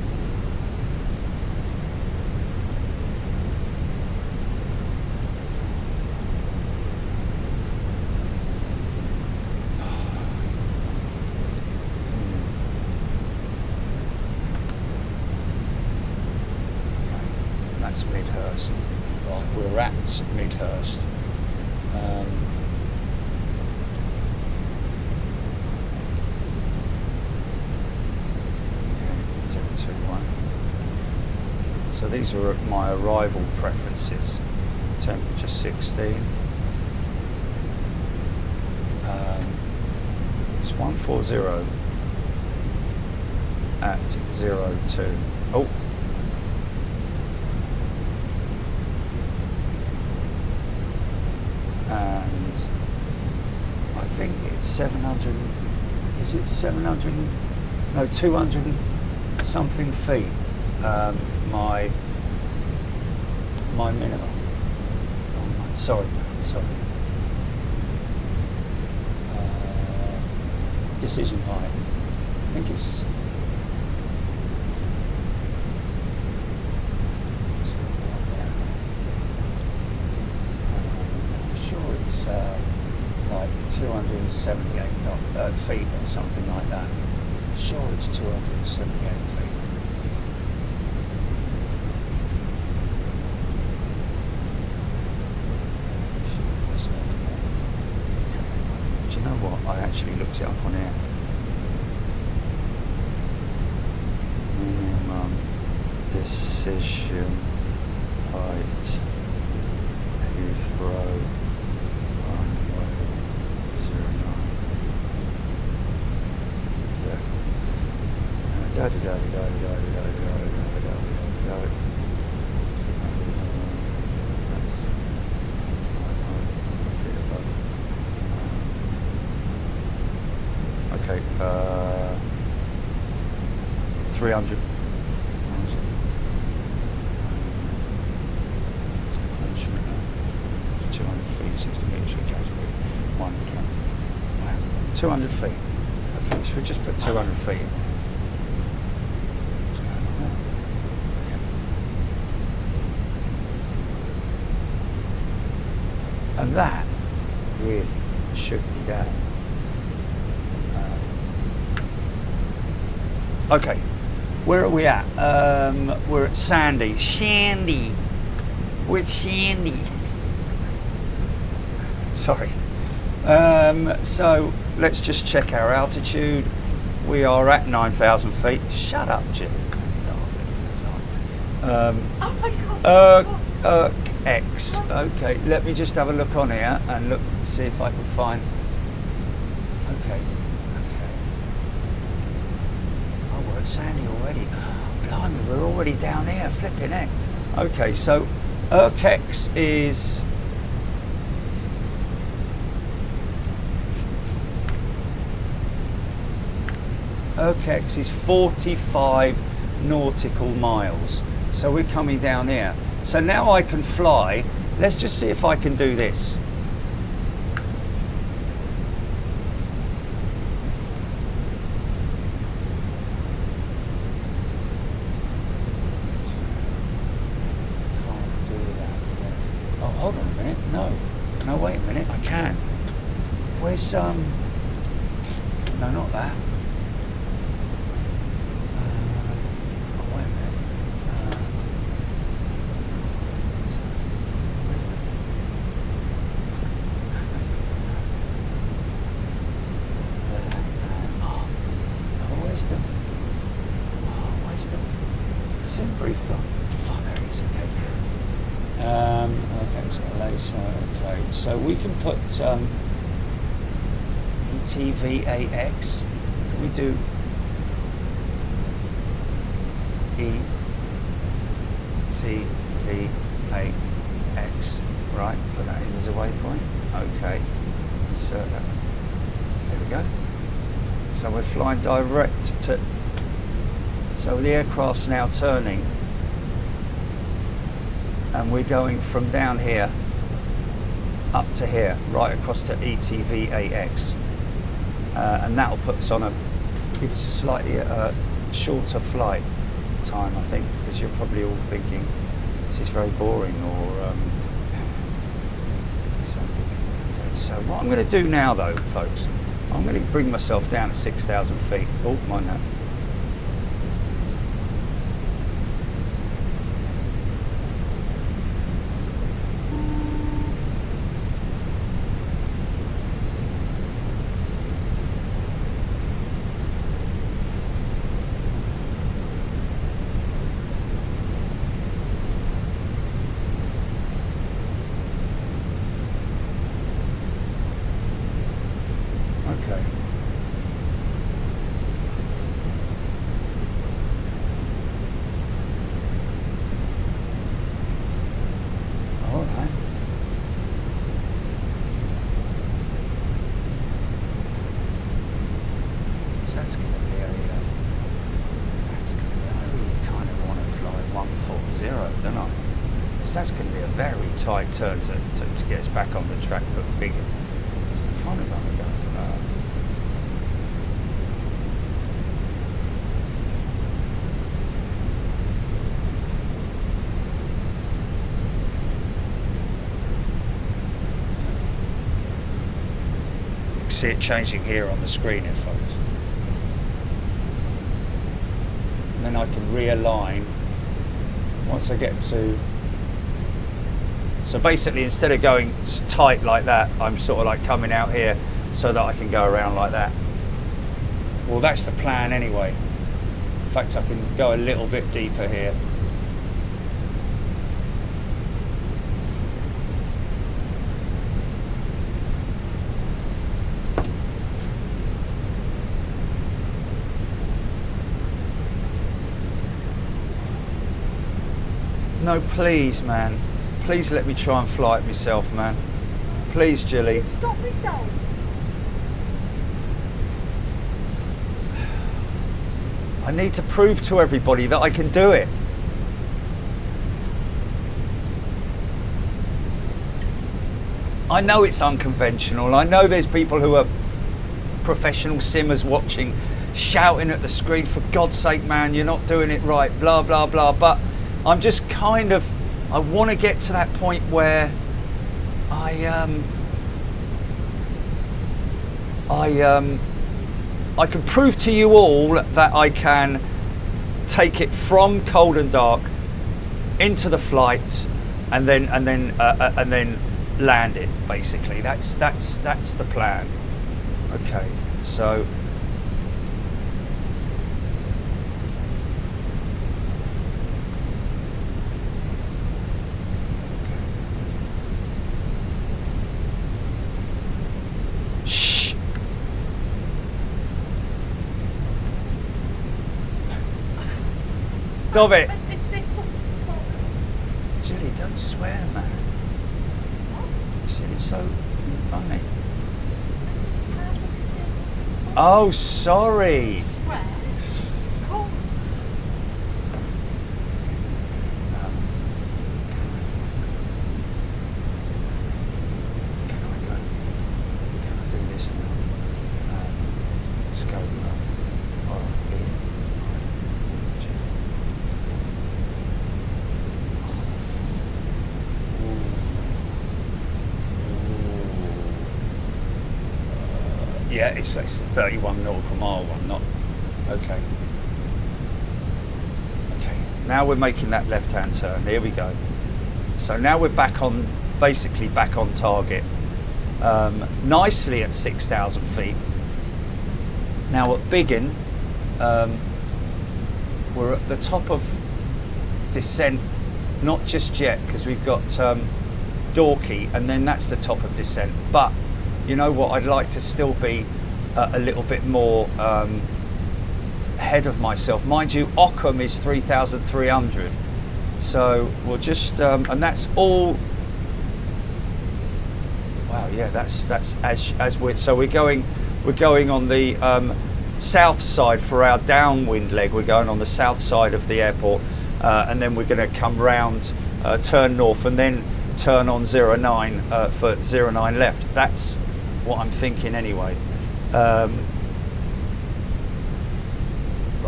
That's Midhurst. Right, we're at Midhurst. So these are my arrival preferences. Temperature 16. It's 140 at 02. Oh. And I think it's 700. Is it 700? No, 200 something feet. My minimum. Oh, sorry. Decision height. I think it's. I'm sure it's like 278 feet or something like that. I'm sure it's 278 feet. Do you know what? I actually looked it up on air. Minimum decision right, Heathrow, runway 09, left. Okay, 300. 200 feet, 60 metres for category 1. Wow, 200 feet. Okay, so we just put 200 feet in. Okay. And that really should be that. Okay, where are we at? We're at Sandy. Shandy. With Shandy. Sorry. So let's just check our altitude. We are at 9,000 feet. Shut up, Jim. Oh my God. X. Okay, let me just have a look on here and look, see if I can find. Okay. Oh, we're at Sandy already. Blimey, we're already down here. Flipping heck. Okay, so X is. X is 45 nautical miles. So we're coming down here. So now I can fly. Let's just see if I can do this. Can't do that. Oh, hold on a minute. No, wait a minute. I can. Where's no, not that. So we can put ETVAX. Can we do ETVAX? Right, put that in as a waypoint. Okay, insert that. There we go. So we're flying direct to. So the aircraft's now turning, and we're going from down here up to here, right across to ETVAX, and that will put us on give us a slightly shorter flight time, I think, because you're probably all thinking this is very boring or something. Okay, so what I'm going to do now, though, folks, I'm going to bring myself down to 6,000 feet. Oh, mind that. That's going to be a very tight turn to get us back on the track, but bigger. Kind of going to go. You can see it changing here on the screen, here, folks. And then I can realign once I get to. So basically, instead of going tight like that, I'm sort of like coming out here so that I can go around like that. Well, that's the plan anyway. In fact, I can go a little bit deeper here. No, please, man. Please let me try and fly it myself, man. Please, Jilly. Stop myself. I need to prove to everybody that I can do it. I know it's unconventional. I know there's people who are professional simmers watching, shouting at the screen, for God's sake, man, you're not doing it right, blah, blah, blah. But I'm just kind of, I want to get to that point where I can prove to you all that I can take it from cold and dark into the flight and then land it. Basically, that's the plan. Okay, so shh. Stop it. Jilly, don't swear, man. You said it's so funny. Oh, sorry. Swear. Cold. Can I go? Can I do this now? Let's go. Yeah, it's the 31 nautical mile one, not okay. Okay, now we're making that left-hand turn. Here we go. So now we're back on, basically back on target, nicely at 6,000 feet. Now at Biggin, we're at the top of descent, not just yet, because we've got Dorky, and then that's the top of descent. But you know what? I'd like to still be a little bit more ahead of myself. Mind you, Ockham is 3,300. So we'll just, and that's all. Wow, yeah, that's as we're, so we're going on the south side for our downwind leg. We're going on the south side of the airport, and then we're going to come round, turn north, and then turn on 09 for 09 left. That's what I'm thinking anyway. But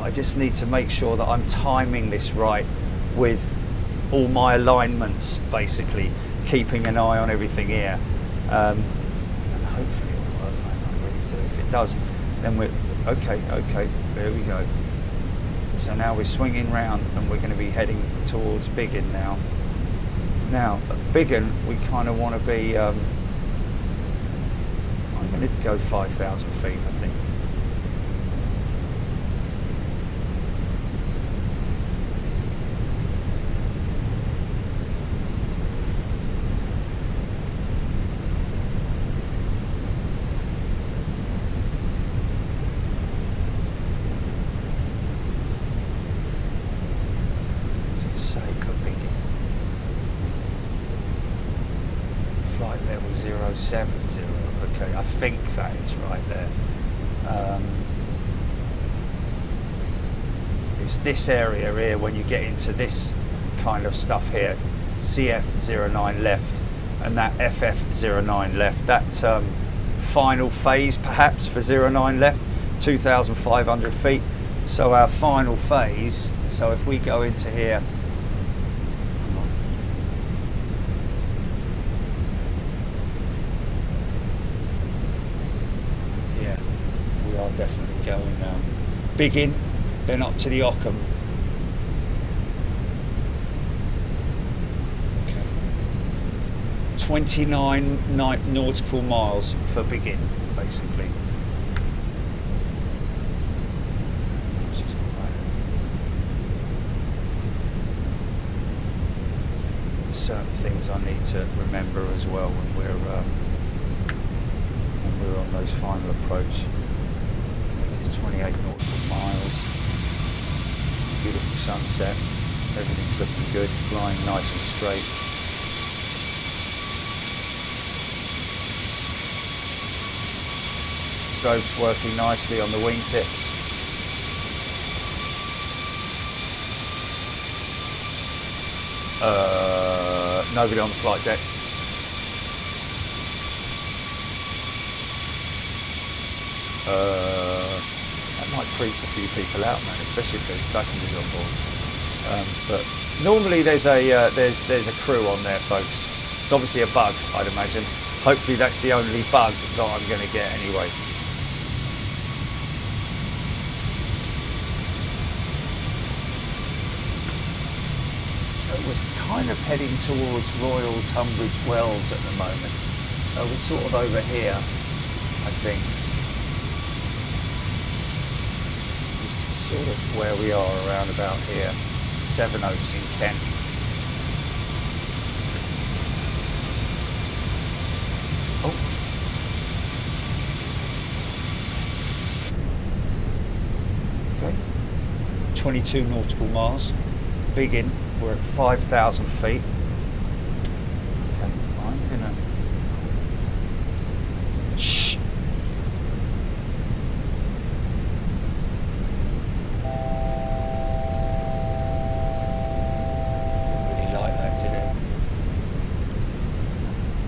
I just need to make sure that I'm timing this right with all my alignments, basically keeping an eye on everything here, and hopefully it'll work. I really do. If it does, then we're okay. There we go. So now we're swinging round and we're going to be heading towards Biggin now. Now at Biggin we kind of want to be. I'm going to go 5,000 feet, I think. Is it safe for Biggin? Flight level 070. Okay, I think that is right there. It's this area here when you get into this kind of stuff here, CF09 left and that FF09 left, that final phase perhaps for 09 left, 2,500 feet. So our final phase, so if we go into here, definitely going Biggin, then up to the Ockham. Okay. 29 nautical miles for Biggin, basically. Certain things I need to remember as well when we're on those final approach. 28 nautical miles, beautiful sunset. Everything's looking good, flying nice and straight. Strobe's working nicely on the wingtips. Nobody on the flight deck. That might freak a few people out, man, especially if there's passengers on board. But normally there's a crew on there, folks. It's obviously a bug, I'd imagine. Hopefully that's the only bug that I'm going to get anyway. So we're kind of heading towards Royal Tunbridge Wells at the moment. We're sort of over here, I think. This is sort of where we are, around about here. Sevenoaks in Kent. Oh. Okay. 22 nautical miles. Big in. We're at 5,000 feet. Okay, I'm gonna... Shh! Didn't really like that, did it?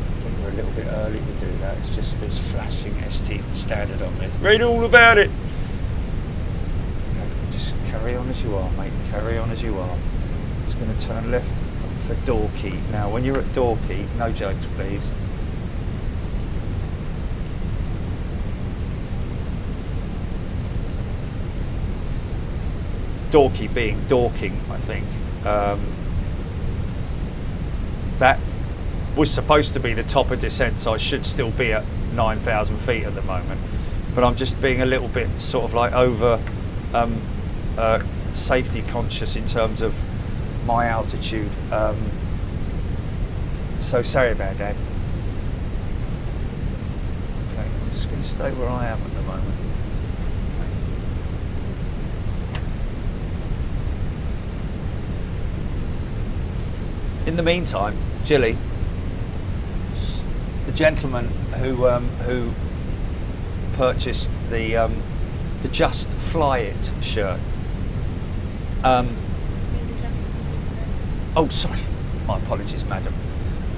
I think we're a little bit early to do that. It's just there's flashing ST standard on there. Read all about it! Okay, just carry on as you are, mate. Carry on as you are. Going to turn left for Dorky. Now when you're at Dorky, no jokes please, Dorky being Dorking, I think. That was supposed to be the top of descent, so I should still be at 9,000 feet at the moment, but I'm just being a little bit sort of like over safety conscious in terms of my altitude, so sorry about that. Okay, I'm just going to stay where I am at the moment. In the meantime, Jilly, the gentleman who purchased the Just Fly It shirt. Oh, sorry. My apologies, madam.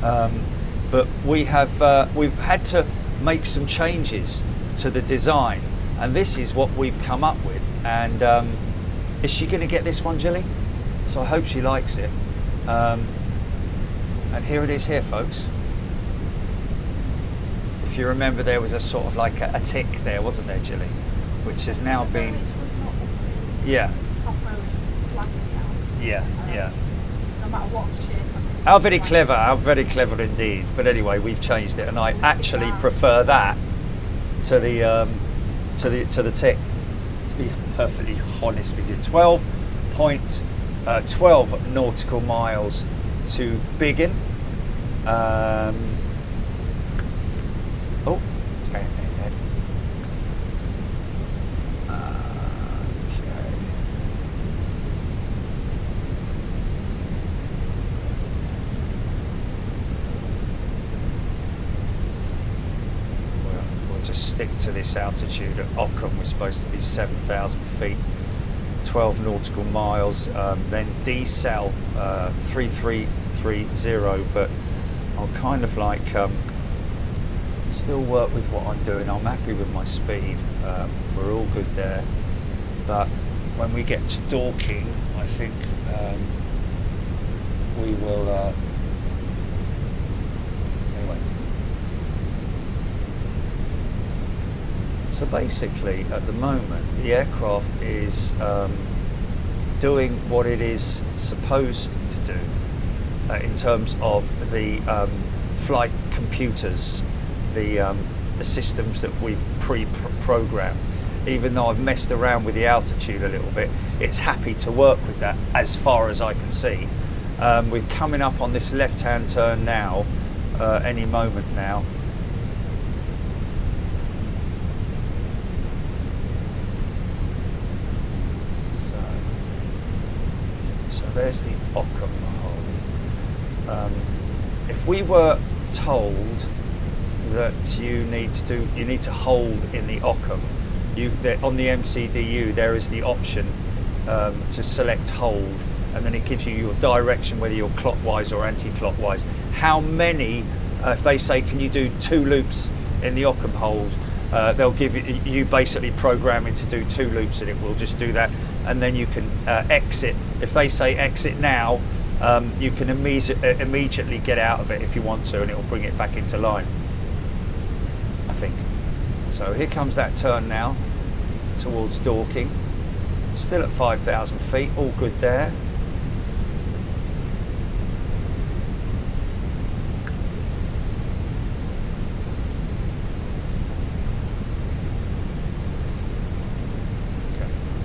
But we've had to make some changes to the design, and this is what we've come up with. And is she going to get this one, Jilly? So I hope she likes it. And here it is, here, folks. If you remember, there was a sort of like a tick there, wasn't there, Jilly? Which has now been. Yeah. Software was flagging out. Yeah. No matter what shape. How very clever indeed. But anyway, we've changed it, and I actually prefer that to the tick. To be perfectly honest with you, 12 nautical miles to Biggin. Oh, sorry. Just stick to this altitude. At Ockham we're supposed to be 7,000 feet, 12 nautical miles, then decel 3330, but I'll kind of like still work with what I'm doing. I'm happy with my speed, we're all good there, but when we get to Dorking I think we will anyway. So basically, at the moment, the aircraft is doing what it is supposed to do in terms of the flight computers, the systems that we've pre-programmed. Even though I've messed around with the altitude a little bit, it's happy to work with that as far as I can see. We're coming up on this left-hand turn now, any moment now. So there's the Occam hold. If we were told that you need to hold in the Occam, on the MCDU there is the option to select hold, and then it gives you your direction, whether you're clockwise or anti-clockwise. How many, if they say can you do 2 loops in the Occam hold, they'll give you basically programming to do 2 loops, and it will just do that, and then you can exit. If they say exit now, you can immediately get out of it if you want to, and it will bring it back into line, I think. So here comes that turn now towards Dorking, still at 5,000 feet, all good there.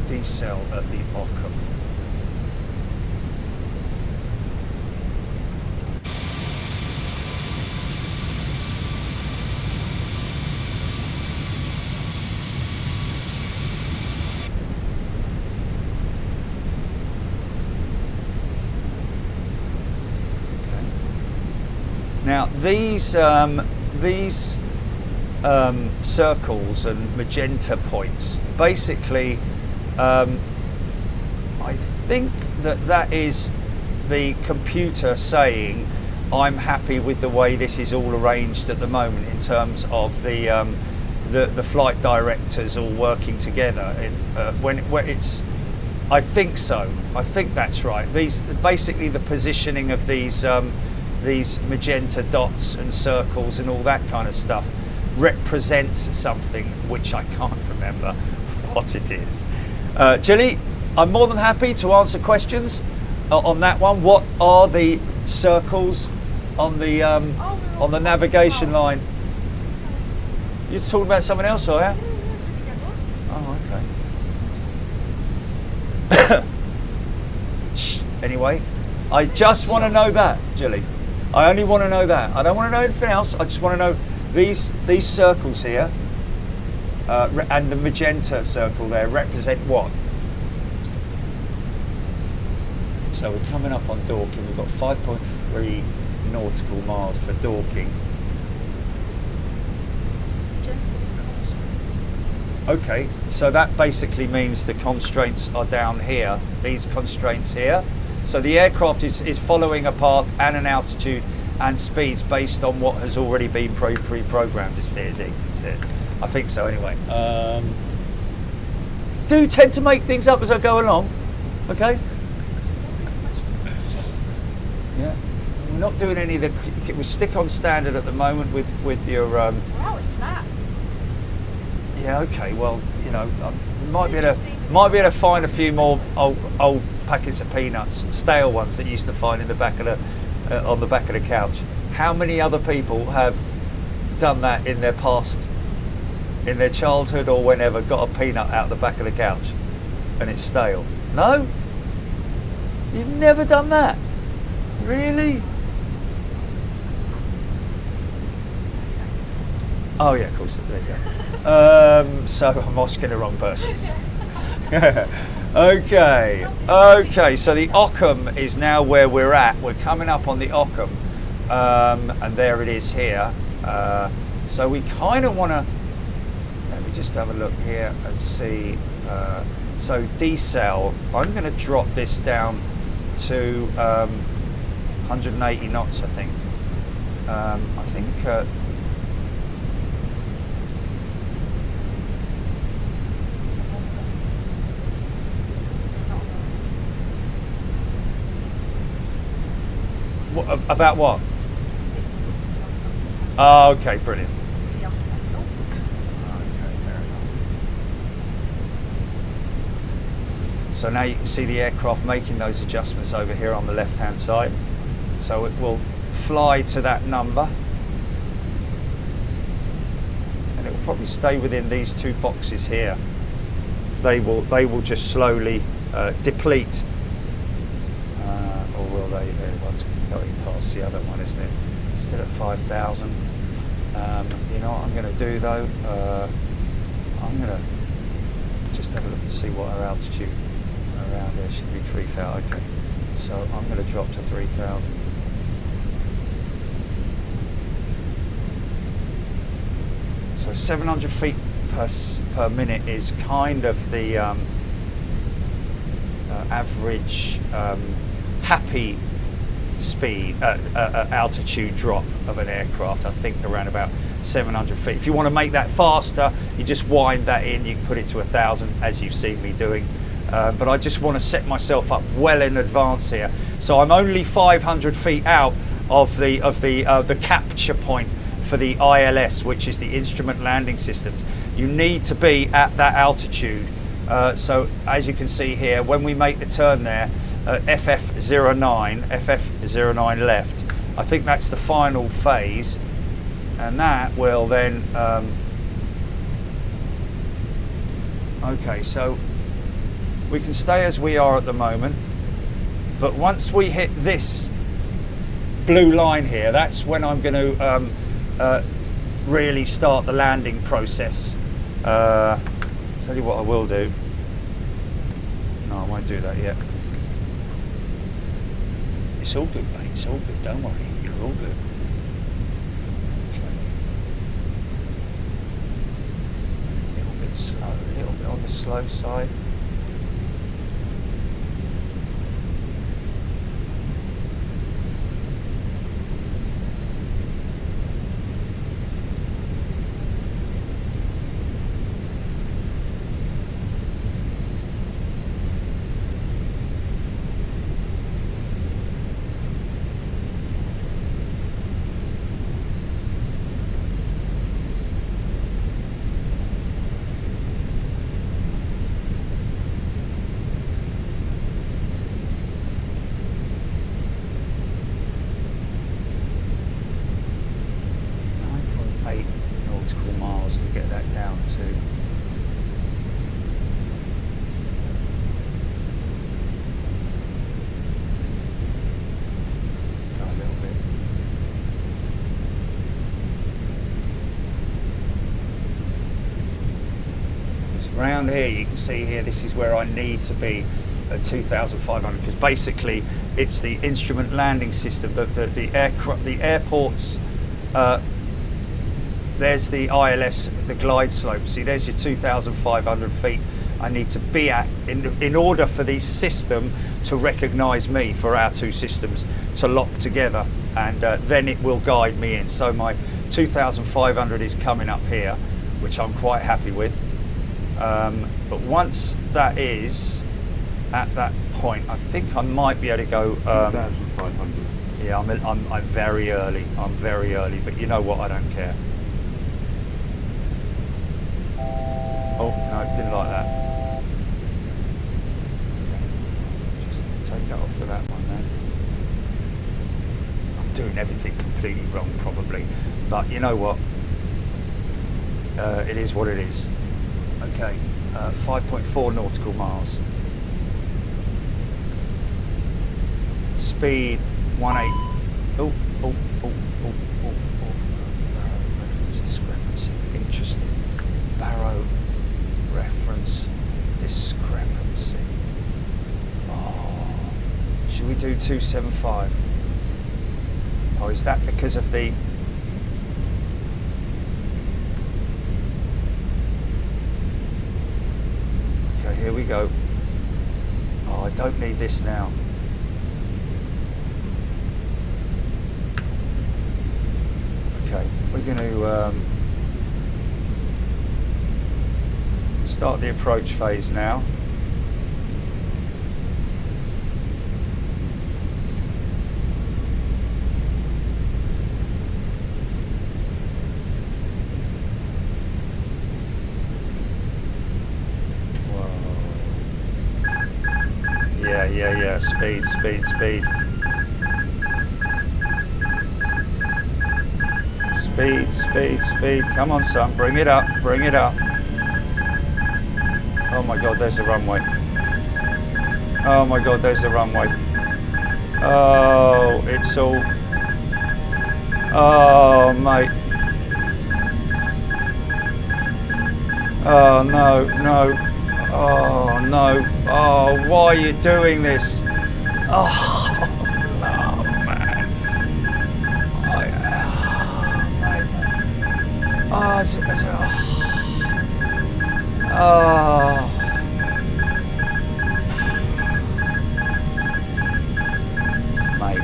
Decel at the Occam. Now these circles and magenta points, basically, I think that is the computer saying I'm happy with the way this is all arranged at the moment in terms of the flight directors all working together. When it's, I think so. I think that's right. These basically the positioning of these magenta dots and circles and all that kind of stuff represents something which I can't remember what it is. Jilly, I'm more than happy to answer questions on that one. What are the circles on the navigation line? You're talking about someone else, are you? Oh, okay. Shh. Anyway, I just want to know that, Jilly. I only want to know that. I don't want to know anything else. I just want to know these circles here and the magenta circle there represent what? So we're coming up on Dorking. We've got 5.3 nautical miles for Dorking. Okay, so that basically means the constraints are down here, these constraints here. So the aircraft is following a path and an altitude and speeds based on what has already been pre-programmed, as Fearsy said. I think so anyway. Do tend to make things up as I go along, okay? Yeah, we're not doing any of the, we stick on standard at the moment with your... We're out of snacks. Yeah, okay, well, you know, might be able to find a few more old packets of peanuts, stale ones that you used to find in the back of the on the back of the couch. How many other people have done that in their past, in their childhood or whenever, got a peanut out the back of the couch and it's stale? No? You've never done that? Really? Oh yeah, of course, there you go. So I'm asking the wrong person. Okay, so the Occam is now where we're at. We're coming up on the Occam, and there it is here. So we kind of want to, let me just have a look here and see. So decel, I'm going to drop this down to 180 knots, I think. About what? Oh, okay, brilliant. Okay, fair enough. So now you can see the aircraft making those adjustments over here on the left-hand side. So it will fly to that number, and it will probably stay within these two boxes here. They will just slowly deplete. Or will they? One's going past the other one, isn't it? Still at 5,000. You know what I'm going to do though? I'm going to just have a look and see what our altitude around there should be. 3,000. Okay. So I'm going to drop to 3,000. So 700 feet per minute is kind of the average happy speed, altitude drop of an aircraft. I think around about 700 feet. If you want to make that faster, you just wind that in. You can put it to 1,000, as you've seen me doing. But I just want to set myself up well in advance here. So I'm only 500 feet out of the capture point for the ILS, which is the Instrument Landing Systems. You need to be at that altitude. So as you can see here, when we make the turn there, FF09 left, I think that's the final phase, and that will then okay, so we can stay as we are at the moment, but once we hit this blue line here, that's when I'm going to really start the landing process. Tell you what I will do. No, I won't do that yet. It's all good, mate. It's all good. Don't worry. You're all good. Okay. A little bit slow. A little bit on the slow side. Around here, you can see here, this is where I need to be at 2,500, because basically it's the instrument landing system, the airports. There's the ILS, the glide slope. See, there's your 2,500 feet I need to be at in order for the system to recognise me, for our two systems to lock together, and then it will guide me in. So my 2,500 is coming up here, which I'm quite happy with. But once that is at that point, I think I might be able to go. 2,500. Yeah, I'm very early. I'm very early, but you know what? I don't care. Oh no, didn't like that. Just take that off for that one then. I'm doing everything completely wrong, probably, but you know what? It is what it is. Okay, 5.4 nautical miles. Speed 18. Oh. Reference discrepancy. Interesting. Barrow reference discrepancy. Oh, should we do 275? Oh, is that because of the? Here we go. Oh, I don't need this now. Okay, we're going to start the approach phase now. Yeah, speed. Speed. Come on, son, bring it up. Oh my God, there's the runway. Oh, it's all... Oh, mate. Oh, no. Oh, no. Oh, why are you doing this? Oh, oh man. Oh, oh. Mate,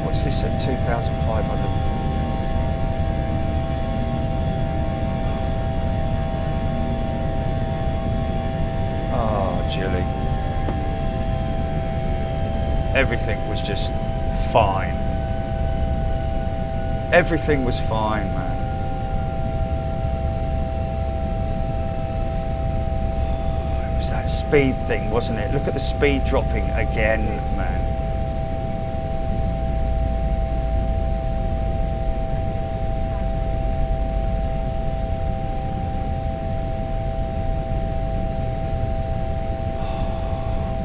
what's this at 2,500? Oh, Julie. Everything was just fine. Everything was fine, man. It was that speed thing, wasn't it? Look at the speed dropping again, man.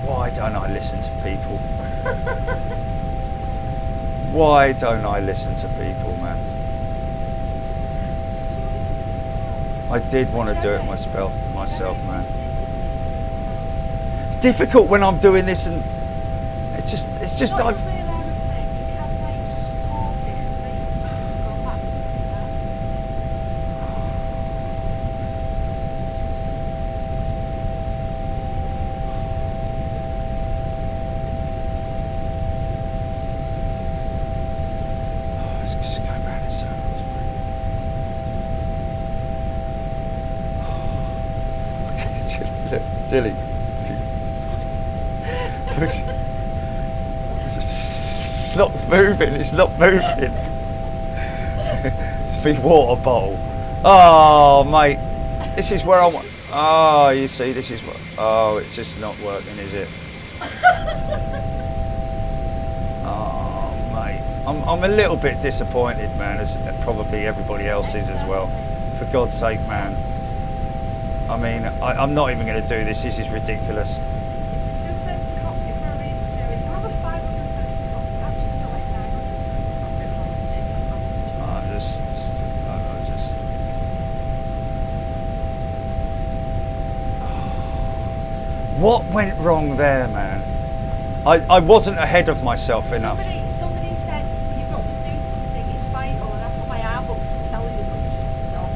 Why don't I listen to people? Why don't I listen to people, man? I did want to do it myself, man. It's difficult when I'm doing this, and it's just I've. Just going round in circles, mate. Look, Jilly. It's not moving. It's not moving. It's the water bottle. Oh, mate. This is where I want. Oh, you see, this is what. Oh, it's just not working, is it? Oh, mate. I'm a little bit disappointed, man, as probably everybody else is as well. For God's sake, man. I mean, I'm not even going to do this. This is ridiculous. It's a two-person cockpit for a reason, Jerry. You have a 500-person cockpit. Actually, it's like 900-person cockpit What went wrong there, man? I wasn't ahead of myself enough. Somebody said, you've got to do something, it's vital, and I put my arm up to tell you, but you just did not.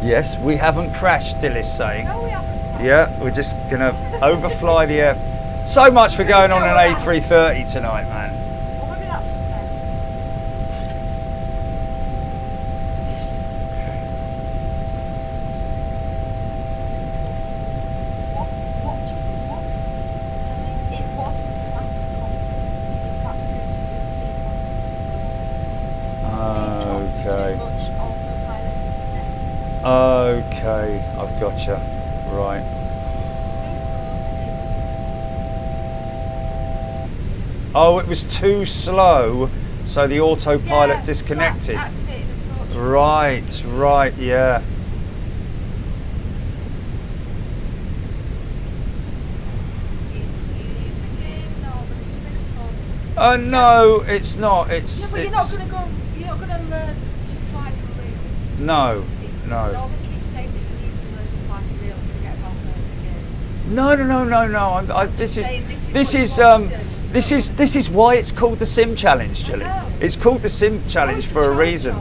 Yes, we haven't crashed, Dillis saying. No, we haven't. Yeah, we're just going to overfly the air. So much for going on an A330 tonight, man. Well, maybe that's for the best. What telling it wasn't flat cockpit. Perhaps to the speed was 64. Okay. Too much autopilot disconnected. Okay, I've gotcha. Right. Too slow. Oh, it was too slow, so the autopilot disconnected. Activated approach. Right, yeah. It's a game now, but it's a bit of fun. No, it's not. Yeah, but you're not going to learn to fly for real. No. Norman keeps saying that you need to learn to fly for real and forget about playing the games. No. This is why it's called the Sim Challenge, Jilly. I know. It's called the Sim Challenge for a reason. I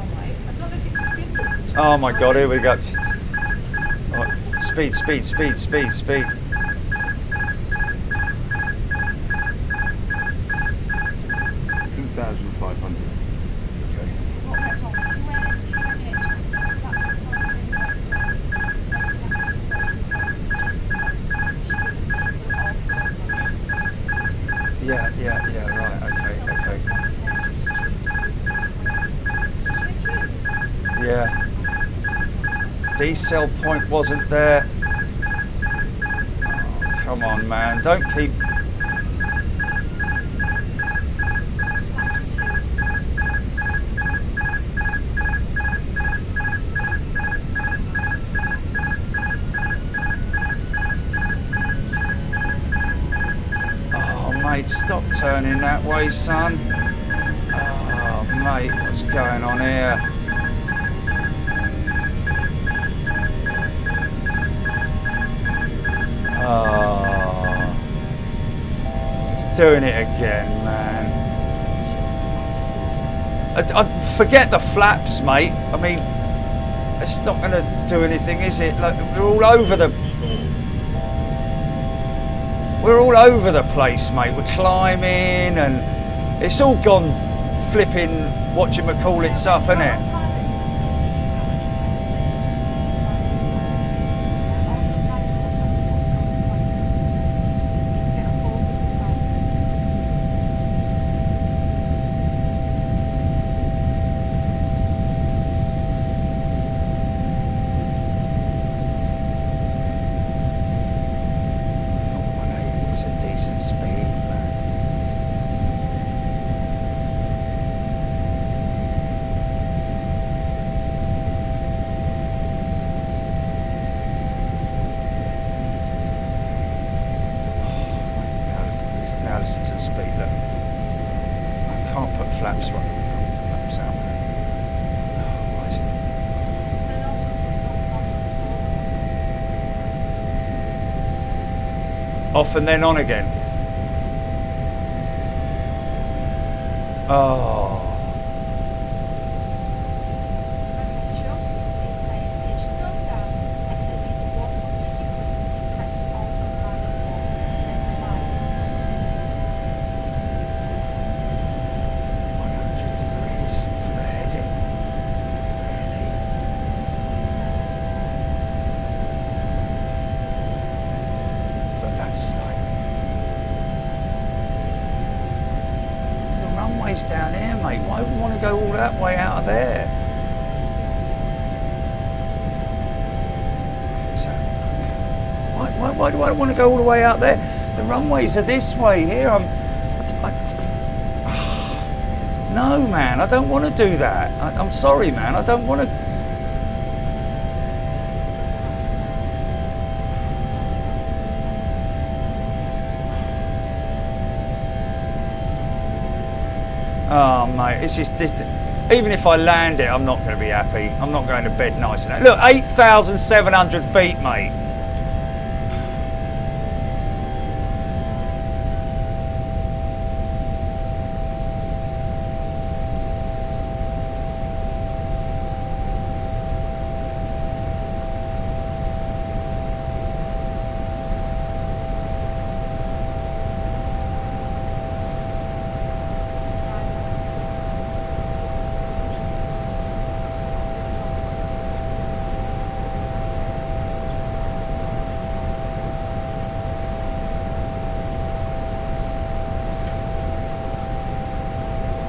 don't know if it's a sim that's a challenge. Oh my God, here we go. Right. Speed. 2,500. Okay. What went wrong? Yeah, right, okay. Yeah. D-cell point wasn't there. Oh, come on, man, don't keep... Mate, stop turning that way, son. Oh, mate, what's going on here? Oh, doing it again, man. I forget the flaps, mate. I mean, it's not going to do anything, is it? Like, we're all over the... We're all over the place, mate. We're climbing and it's all gone flipping whatchamacallits up, isn't it? Listen to the speed, look. I can't put flaps out. Oh, why is it? Off and then on again. Oh. Down here, mate. Why would we want to go all that way out of there? So, why do I want to go all the way out there? The runways are this way here. No, man, I don't want to do that. I'm sorry, man. I don't want to. Oh, mate, it's just... Even if I land it, I'm not going to be happy. I'm not going to bed nice enough. Look, 8,700 feet, mate.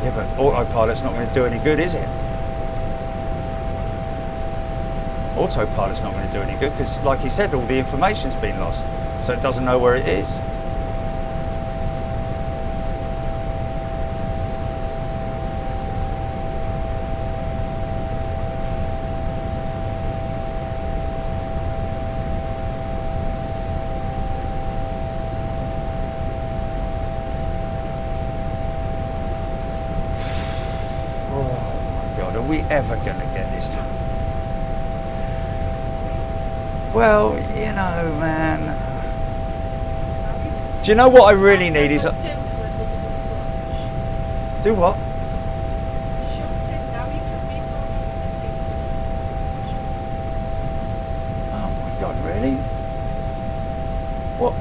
Yeah, but autopilot's not going to do any good, is it? Autopilot's not going to do any good because, like he said, all the information's been lost, so it doesn't know where it is. Are we ever going to get this done? Well, you know, man. Do you know what I really need is... Do what? Oh my God, really? What?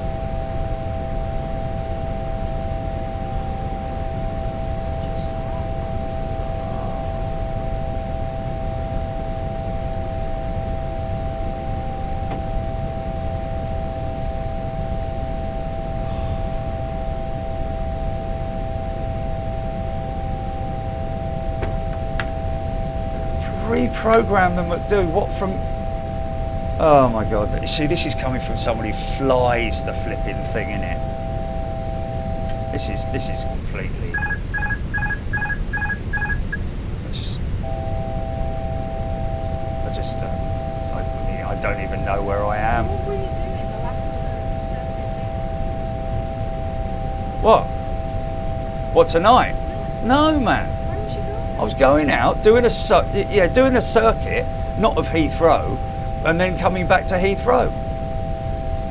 Reprogram them, do what from? Oh my God! You see, this is coming from someone who flies the flipping thing, innit? This is completely. I don't even know where I am. So what were you doing? The lack of What? What tonight? Yeah. No, man. Where was you going? I was going out doing doing a circuit, not of Heathrow, and then coming back to Heathrow.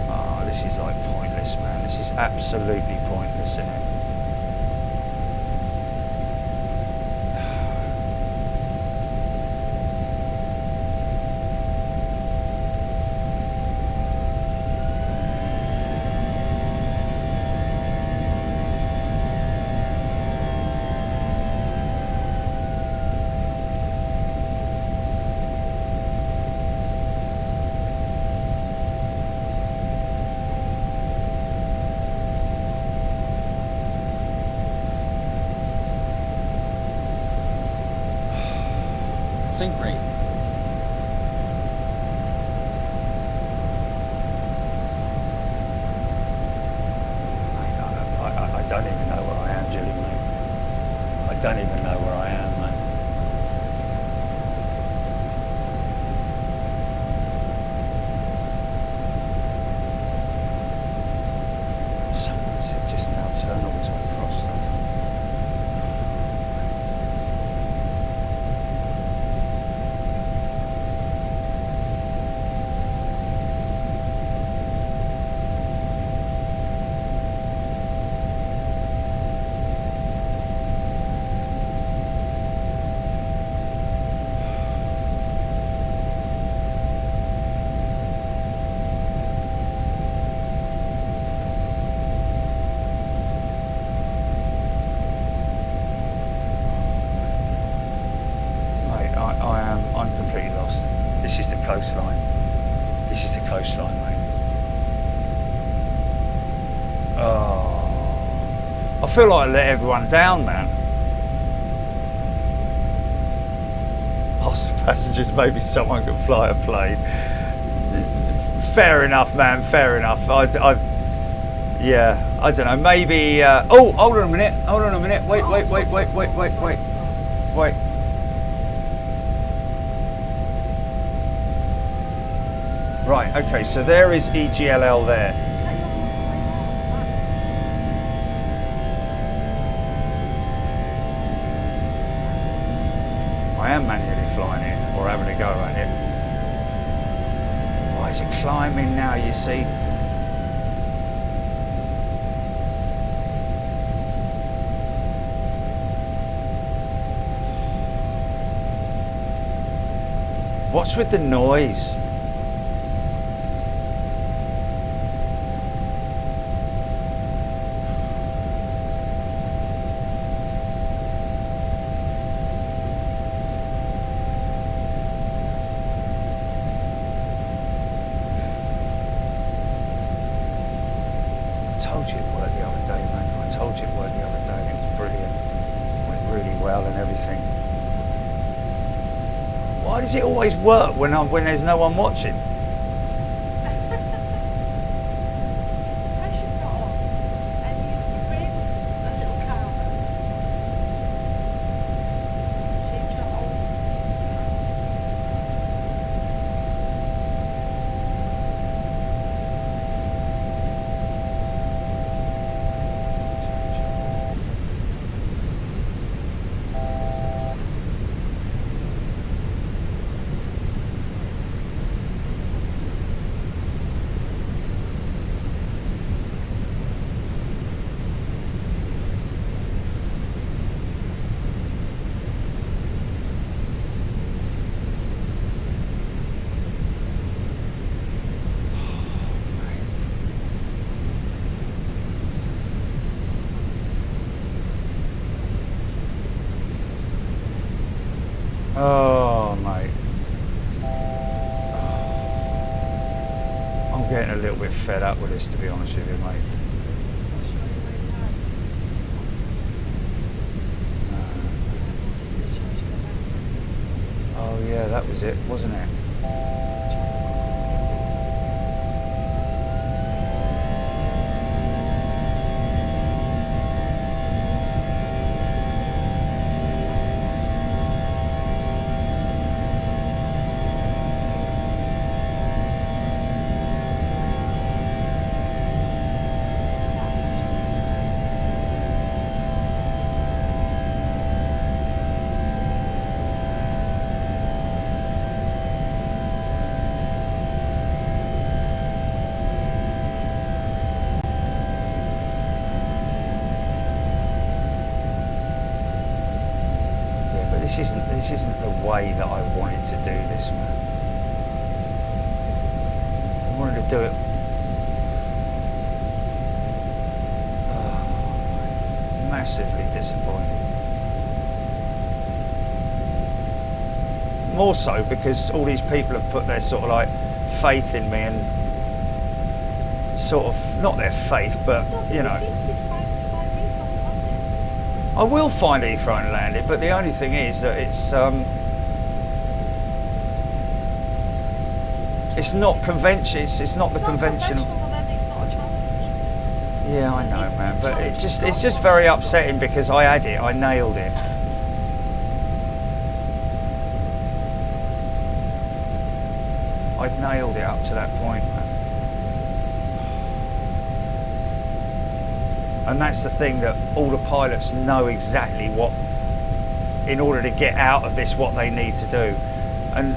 Oh, this is like pointless, man. This is absolutely pointless, isn't it? Sync rate. I don't even know where I am, Julie, mate. I don't even know where I am, mate. Someone said just now, turn auto frost off. I'm completely lost. This is the coastline. This is the coastline, mate. Oh, I feel like I let everyone down, man. Ask the passengers, maybe someone can fly a plane. Fair enough, man. Fair enough. Yeah, I don't know. Maybe. Oh, hold on a minute. Hold on a minute. Wait. Right, okay, so there is EGLL there. I am manually flying it, or having a go at it. Why is it climbing now, you see? What's with the noise? I told you it worked the other day, man. I told you it worked the other day and it was brilliant. Went really well and everything. Why does it always work when there's no one watching? Because the pressure's not on and your brain's a little calmer. Change your whole Oh, mate. I'm getting a little bit fed up with this, to be honest with you, mate. Oh yeah, that was it, wasn't it? This isn't the way that I wanted to do this, man. I wanted to do it. Oh, massively disappointed. More so because all these people have put their sort of like faith in me and sort of, not their faith, but you know. I will find Heathrow and land it, but the only thing is that it's not convention. It's not the conventional. Then it's not a challenge. Yeah, I know, man, but it's just very upsetting because I had it. I nailed it. I'd nailed it up to that point, man. And that's the thing, that all the pilots know exactly what, in order to get out of this, what they need to do. And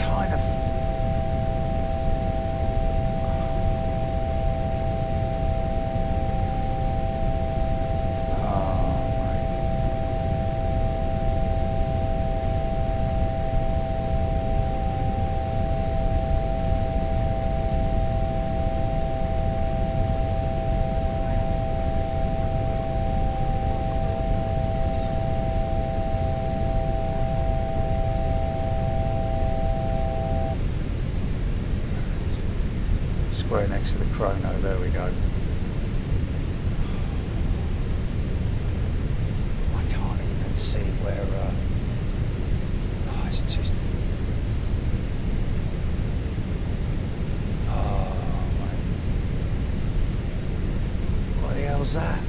kind of, square next to the chrono, there we go. I can't even see where, oh, it's just, oh, mate. What the hell's that?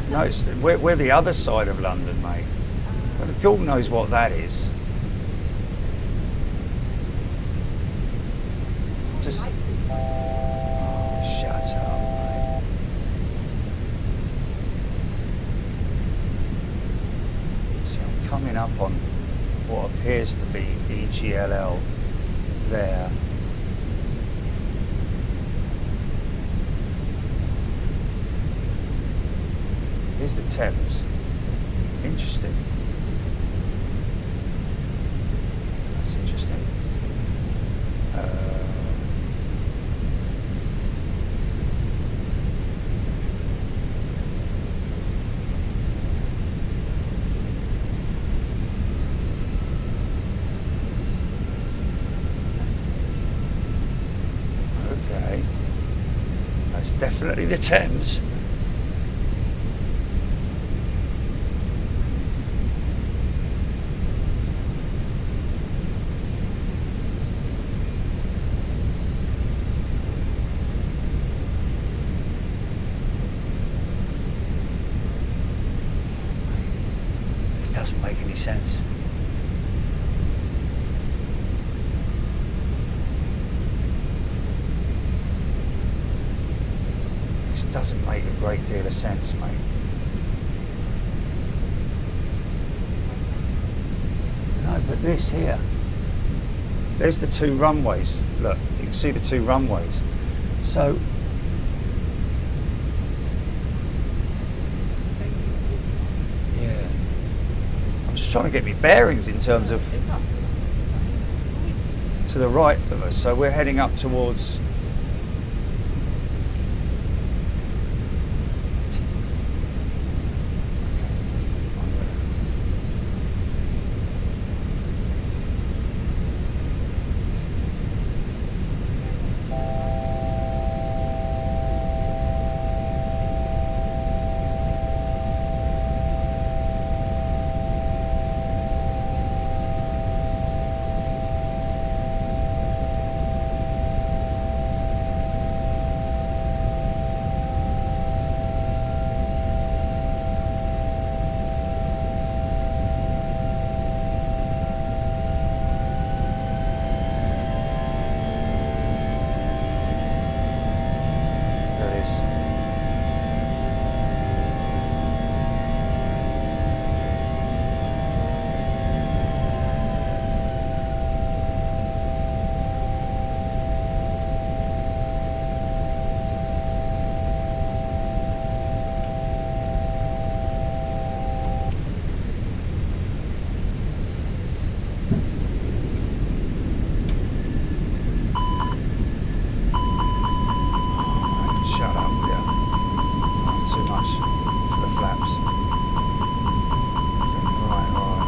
No, we're the other side of London, mate. But God knows what that is. Just, oh, shut up, mate. See, I'm coming up on what appears to be EGLL there. Here's the Thames. Interesting. That's interesting. Okay. That's definitely the Thames. Doesn't make any sense. This doesn't make a great deal of sense, mate. No, but this here, there's the two runways. Look, you can see the two runways. So trying to get me bearings in terms of to the right of us, so we're heading up towards too much for the flaps. Right, all right.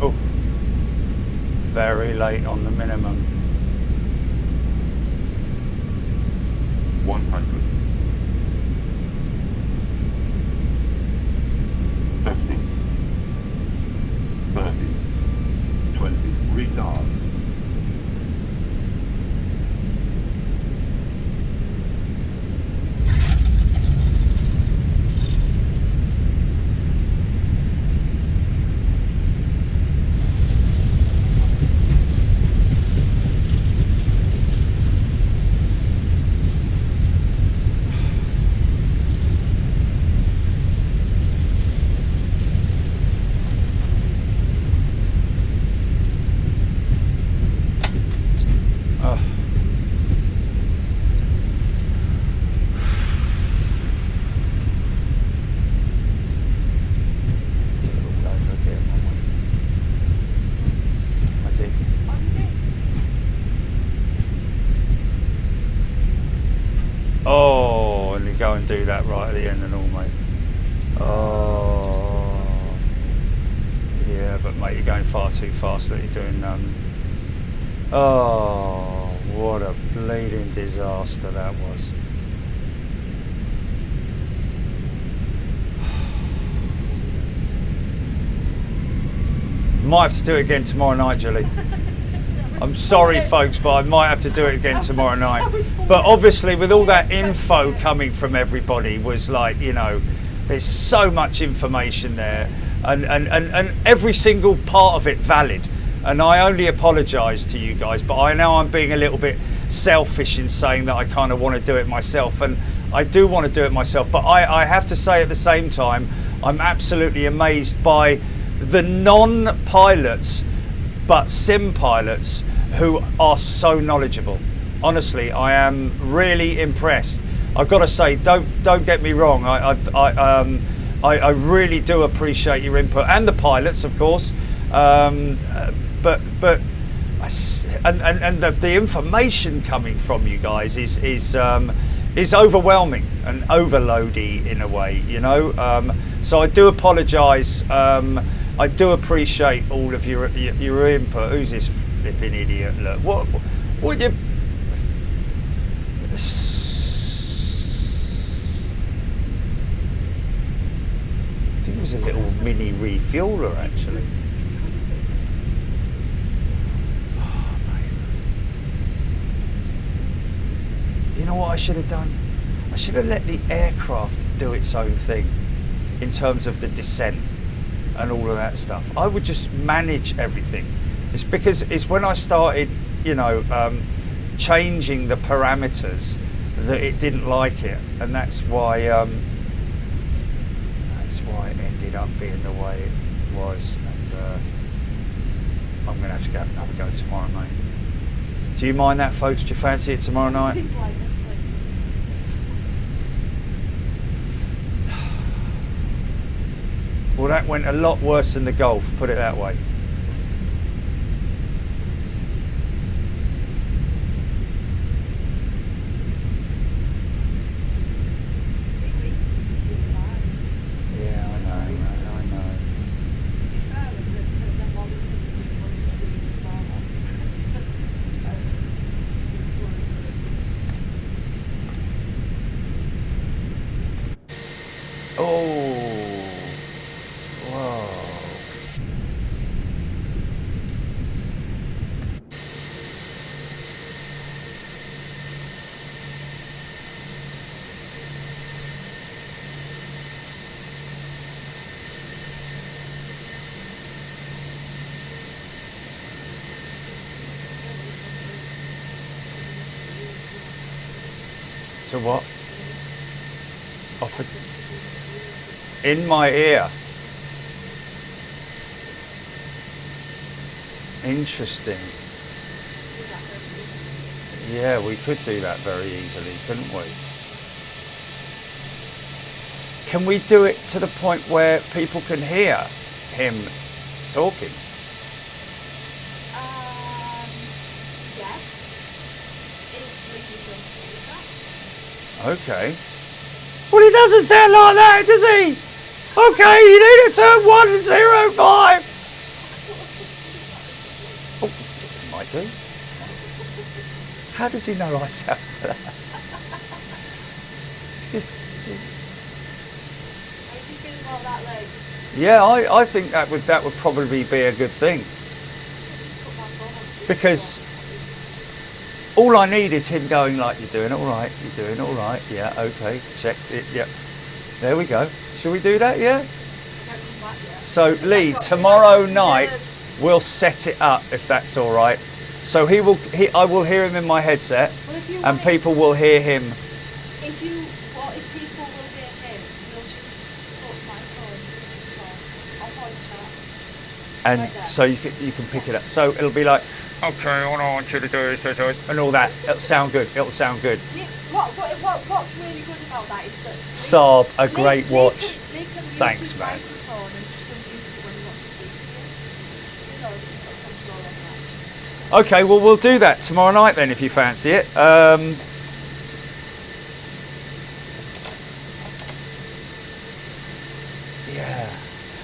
Oh, very late on the minimum. 100. 50. 30. 20. Retard. Oh, and you go and do that right at the end and all, mate. Oh, yeah, but mate, you're going far too fast. That you're doing. Oh, what a bleeding disaster that was. Might have to do it again tomorrow night, Julie. I'm sorry, folks, but I might have to do it again tomorrow night. But obviously, with all that info coming from everybody, was like, you know, there's so much information there, and every single part of it valid. And I only apologise to you guys, but I know I'm being a little bit selfish in saying that I kind of want to do it myself, and I do want to do it myself. But I have to say at the same time, I'm absolutely amazed by the non-pilots, but sim pilots who are so knowledgeable. Honestly, I am really impressed. I've got to say, don't get me wrong. I really do appreciate your input and the pilots, of course. But the information coming from you guys is overwhelming and overloady in a way, you know. So I do apologise. I do appreciate all of your input. Who's this flipping idiot? Look, what you? I think it was a little mini refueler actually. Oh, mate. You know what I should have done? I should have let the aircraft do its own thing in terms of the descent and all of that stuff. I would just manage everything. It's because it's when I started, you know, changing the parameters that it didn't like it, and that's why it ended up being the way it was. And I'm going to have to have a go tomorrow, mate. Do you mind that, folks? Do you fancy it tomorrow night? Things like this, please. Well, that went a lot worse than the Golf, put it that way. 3 weeks since you did that. Yeah, I know. To be fair, the monitor was doing what it was doing before. Oh, whoa. To what? Offered in my ear. Interesting. Yeah, we could do that very easily, couldn't we? Can we do it to the point where people can hear him talking? Yes. If we do something like Okay. Well, he doesn't sound like that, does he? Okay, you need to turn 105. Oh, he might do. How does he know I sound like that? Is this? How do you feel about that leg? Yeah, I think that would probably be a good thing, Put my phone on speaker. because all I need is him going like, "You're doing all right. You're doing all right. Yeah, okay. Check it. Yeah, there we go. Shall we do that? Yeah." Don't come back yet. So Lee, tomorrow night we'll set it up if that's all right. So I will hear him in my headset, Well, if you and want people will hear him. if people will hear him, we'll just put my phone in this phone on voice chat. And Like that. so you can pick it up. So it'll be like, okay, what I want you to do is and all that. It'll sound good. It'll sound good. Yeah, what's really good about that is that Saab, a great watch. Lee can use Thanks, his man. microphone and just unmute it when he wants to speak to you. You know, he's got control on that. Okay, well we'll do that tomorrow night then if you fancy it. Yeah,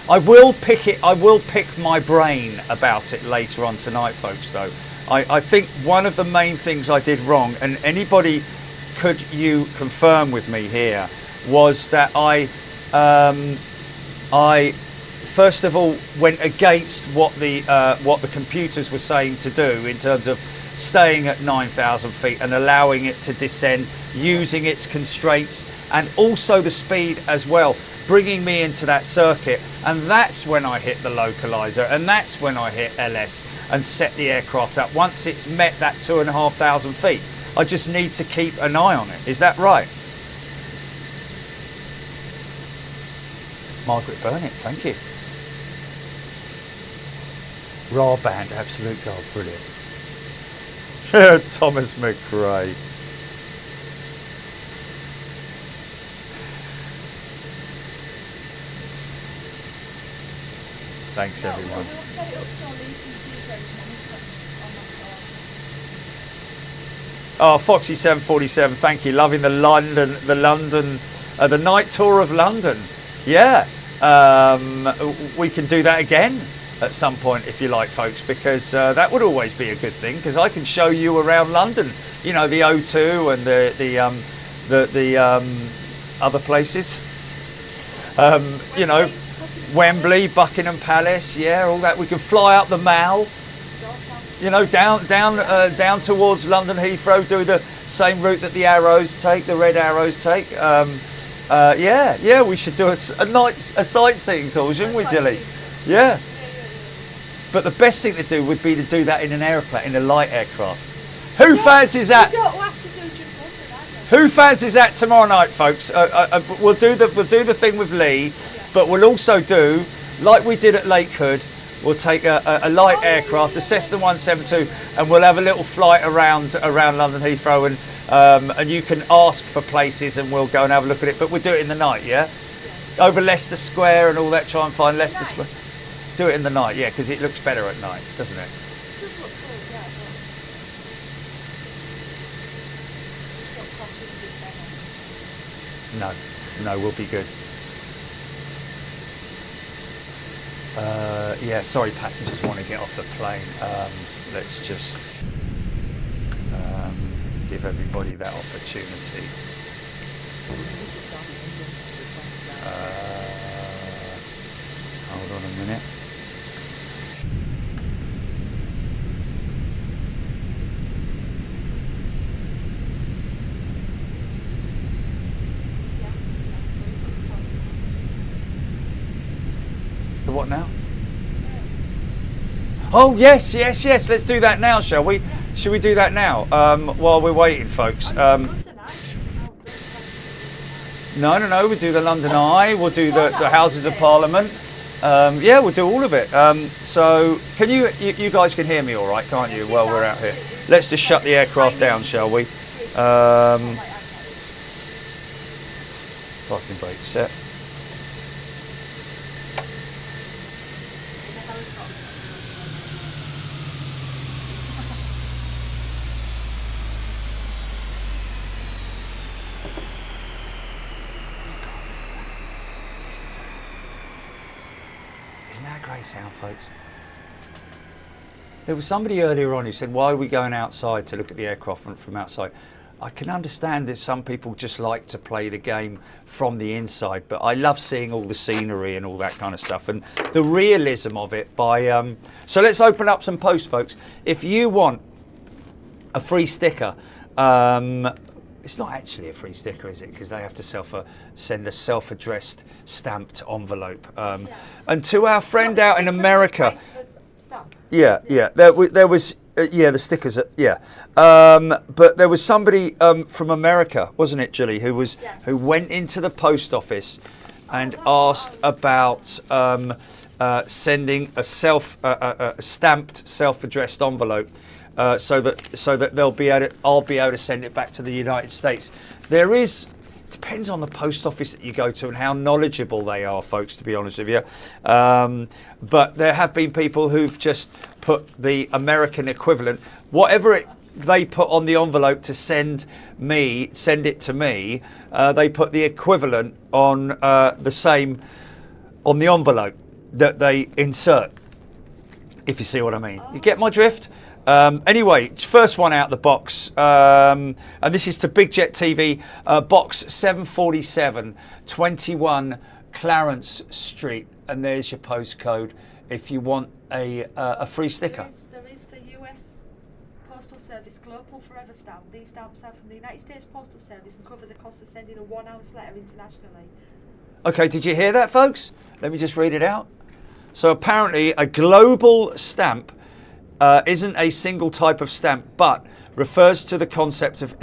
I will pick my brain about it later on tonight, folks. Though I think one of the main things I did wrong, and anybody could you confirm with me here, was that I first of all went against what the computers were saying to do in terms of staying at 9,000 feet and allowing it to descend, using its constraints and also the speed as well, bringing me into that circuit. And that's when I hit the localiser, and that's when I hit LS and set the aircraft up. Once it's met that 2,500 feet, I just need to keep an eye on it. Is that right? Margaret Burnett, thank you. Raw band, absolute gold, brilliant. Thomas McRae. Thanks, everyone. We'll set it up so that you can see it on Oh, Foxy 747, thank you. Loving the night tour of London. Yeah, we can do that again at some point if you like, folks, because that would always be a good thing. Because I can show you around London. You know, the O2 and the other places. You know, Wembley, Buckingham Palace. Yeah, all that. We can fly up the Mall. You know, down towards London Heathrow, do the same route that the arrows take, the red arrows take. Yeah, we should do a sightseeing tour, shouldn't we, Jilly? Yeah. But the best thing to do would be to do that in an aeroplane, in a light aircraft. Who fancies that? You don't have to do just one. Who fancies that tomorrow night, folks? We'll do the thing with Lee, but we'll also do like we did at Lakehood. We'll take a light aircraft, a Cessna 172, and we'll have a little flight around London Heathrow, and you can ask for places, and we'll go and have a look at it. But we'll do it in the night, yeah? Over Leicester Square and all that. Try and find Leicester Square. Do it in the night, yeah, because it looks better at night, doesn't it? It does look cool, yeah. No, we'll be good. Yeah, sorry, passengers want to get off the plane. Let's just give everybody that opportunity. Hold on a minute. The what now? Oh yes. Let's do that now, shall we? Should we do that now? While we're waiting, folks. No. We'll do the London Eye. We'll do the Houses of Parliament. Yeah, we'll do all of it. So, can you guys can hear me all right, can't you? While we're out here, let's just shut the aircraft down, shall we? Parking brake set. Isn't that a great sound, folks? There was somebody earlier on who said, why are we going outside to look at the aircraft from outside? I can understand that some people just like to play the game from the inside, but I love seeing all the scenery and all that kind of stuff and the realism of it. So let's open up some posts, folks. If you want a free sticker, it's not actually a free sticker, is it? Because they have to send a self-addressed stamped envelope. And to our friend out in America, yeah, there was the stickers, but there was somebody from America, wasn't it, Julie, who went into the post office and asked about sending a stamped self-addressed envelope. So that I'll be able to send it back to the United States. It depends on the post office that you go to and how knowledgeable they are, folks, to be honest with you. But there have been people who've just put the American equivalent, whatever they put on the envelope to send it to me, they put the equivalent on the same on the envelope that they insert, if you see what I mean. You get my drift? Anyway, first one out the box, and this is to Big Jet TV, box 747, 21 Clarence Street, and there's your postcode if you want a free sticker. There is the US Postal Service Global Forever stamp. These stamps are from the United States Postal Service and cover the cost of sending a 1-ounce letter internationally. Okay, did you hear that, folks? Let me just read it out. So apparently a global stamp isn't a single type of stamp, but refers to the concept of...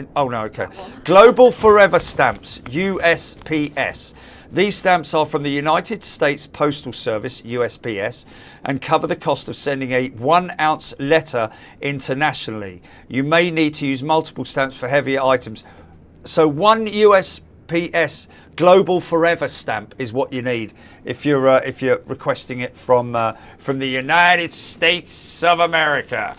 Global Forever Stamps, USPS, These stamps are from the United States Postal Service, USPS, and cover the cost of sending a 1-ounce letter internationally. You may need to use multiple stamps for heavier items. So one USPS Global Forever stamp is what you need if you're requesting it from the United States of America.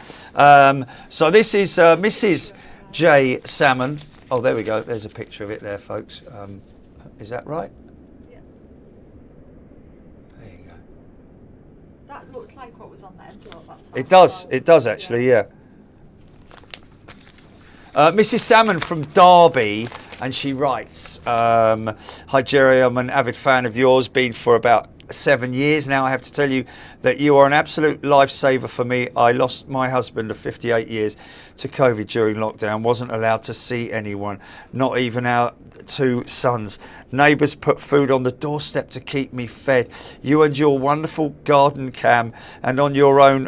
So this is Mrs. J. Salmon. Oh, there we go. There's a picture of it there, folks. Is that right? Yeah. There you go. That looked like what was on the envelope that time. It does. So, It does actually. Yeah. Mrs. Salmon from Derby, and she writes, "Hi Jerry, I'm an avid fan of yours. Been for about 7 years now. I have to tell you that you are an absolute lifesaver for me. I lost my husband of 58 years to COVID during lockdown. Wasn't allowed to see anyone, not even our 2 sons. Neighbours put food on the doorstep to keep me fed. You and your wonderful garden cam and on your own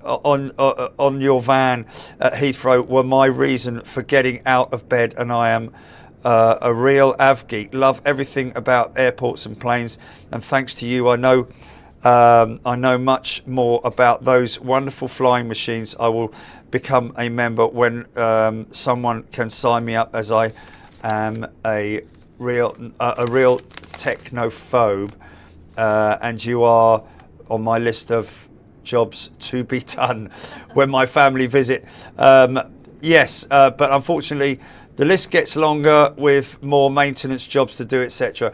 on your van at Heathrow were my reason for getting out of bed, and I am a real av geek. Love everything about airports and planes, and thanks to you I know much more about those wonderful flying machines. I will become a member when someone can sign me up, as I am a real technophobe, and you are on my list of jobs to be done when my family visit." Yes, but unfortunately the list gets longer with more maintenance jobs to do, etc.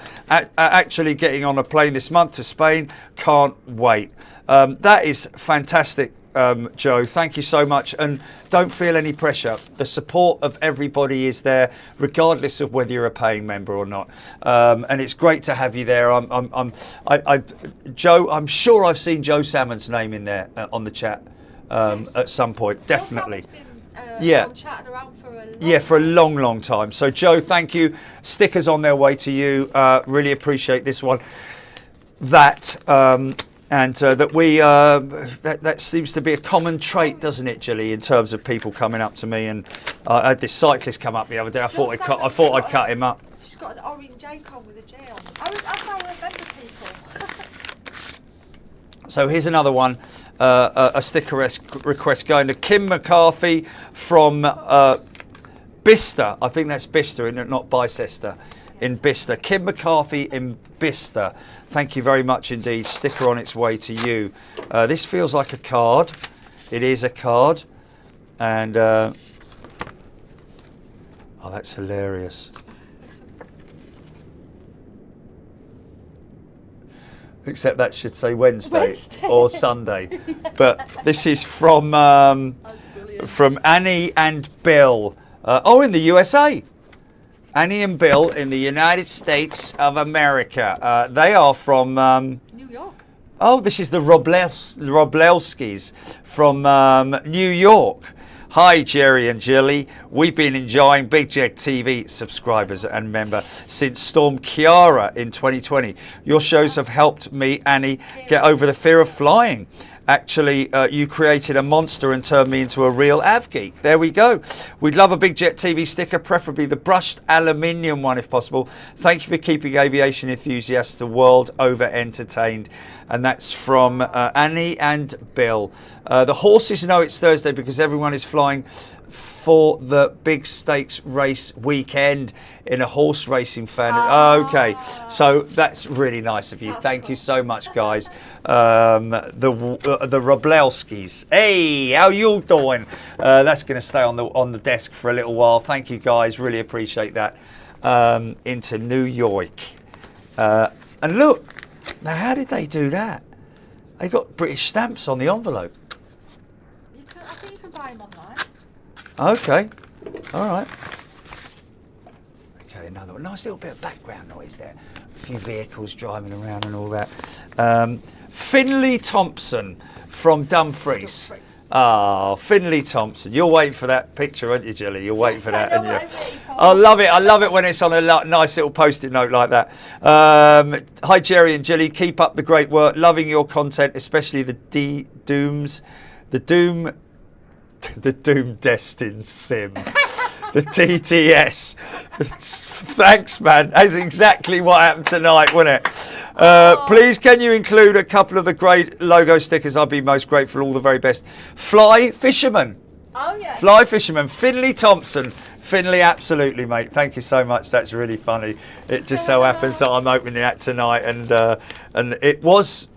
Actually getting on a plane this month to Spain, can't wait. That is fantastic, Joe. Thank you so much, and don't feel any pressure. The support of everybody is there, regardless of whether you're a paying member or not. And it's great to have you there. Joe, I'm sure I've seen Joe Salmon's name in there on the chat Yes. at some point. Definitely. Joe Salmon's been, Yeah. chatting around for a long Yeah, for a time. long time. So Joe, thank you. Stickers on their way to you. Really appreciate this one. That that we that seems to be a common trait, doesn't it, Jilly? In terms of people coming up to me, and I had this cyclist come up the other day. I thought I'd cut him up. She's got an orange icon with a J on. That's how I remember people. So here's another one, a sticker request going to Kim McCarthy from Bicester. I think that's Bicester, not Bicester. In Bicester. Kim McCarthy in Bicester. Thank you very much indeed. Sticker on its way to you. This feels like a card. It is a card. And oh, that's hilarious. Except that should say Wednesday. Or Sunday. But this is from Annie and Bill. In the USA. Annie and Bill in the United States of America. They are from New York. Oh, this is the Roblewskis from New York. Hi, Jerry and Jilly. We've been enjoying Big Jet TV subscribers and member since Storm Kiara in 2020. Your shows have helped me, Annie, get over the fear of flying. Actually, you created a monster and turned me into a real av geek. There we go. We'd love a Big Jet TV sticker, preferably the brushed aluminium one if possible. Thank you for keeping aviation enthusiasts the world over entertained. And that's from Annie and Bill. The horses know it's Thursday because everyone is flying for the big stakes race weekend in a horse racing fan. Okay, so that's really nice of you. Thank you so much, guys. The Roblewskis. Hey, how you doing? That's going to stay on the desk for a little while. Thank you, guys. Really appreciate that. Into New York. And look, now how did they do that? They got British stamps on the envelope. I think you can buy them online. Okay, all right. Okay, another nice little bit of background noise there. A few vehicles driving around and all that. Finley Thompson from Dumfries. Ah, Finley Thompson. You're waiting for that picture, aren't you, Jilly? You're waiting for that, aren't you? I love it. I love it when it's on a nice little post-it note like that. Hi, Jerry and Jilly. Keep up the great work. Loving your content, especially the Doom Destined Sim. The TTS. Thanks, man. That's exactly what happened tonight, wasn't it? Please, can you include a couple of the great logo stickers? I'd be most grateful. All the very best. Fly Fisherman. Oh, yeah. Fly Fisherman. Finley Thompson. Finley, absolutely, mate. Thank you so much. That's really funny. It just so happens that I'm opening that tonight, and it was.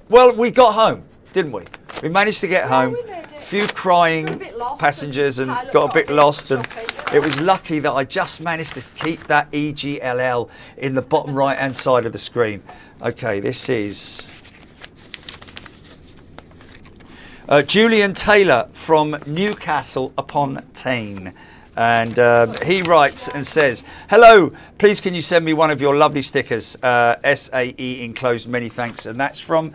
Well, we got home, didn't we? We managed to get home. We did it. A few crying We're a bit lost passengers and and got a bit lost, and shopping. it was lucky that I just managed to keep that EGLL in the bottom right-hand side of the screen. Okay, this is Julian Taylor from Newcastle upon Tyne. And he writes and says, hello, please can you send me one of your lovely stickers, SAE enclosed, many thanks. And that's from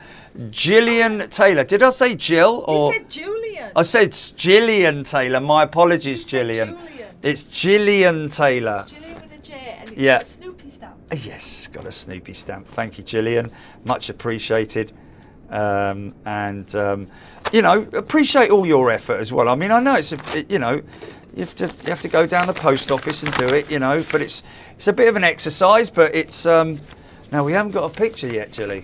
Gillian Taylor. Did I say Jill? Or You said Julian. I said Gillian Taylor. My apologies, You said Gillian. Julian. It's Gillian Taylor. It's Julian with a J and it's Yeah. got a Snoopy stamp. Yes, got a Snoopy stamp. Thank you, Gillian. Much appreciated. You know, appreciate all your effort as well. I mean, I know you have to go down the post office and do it, you know, but it's a bit of an exercise, but it's now we haven't got a picture yet, Gilly.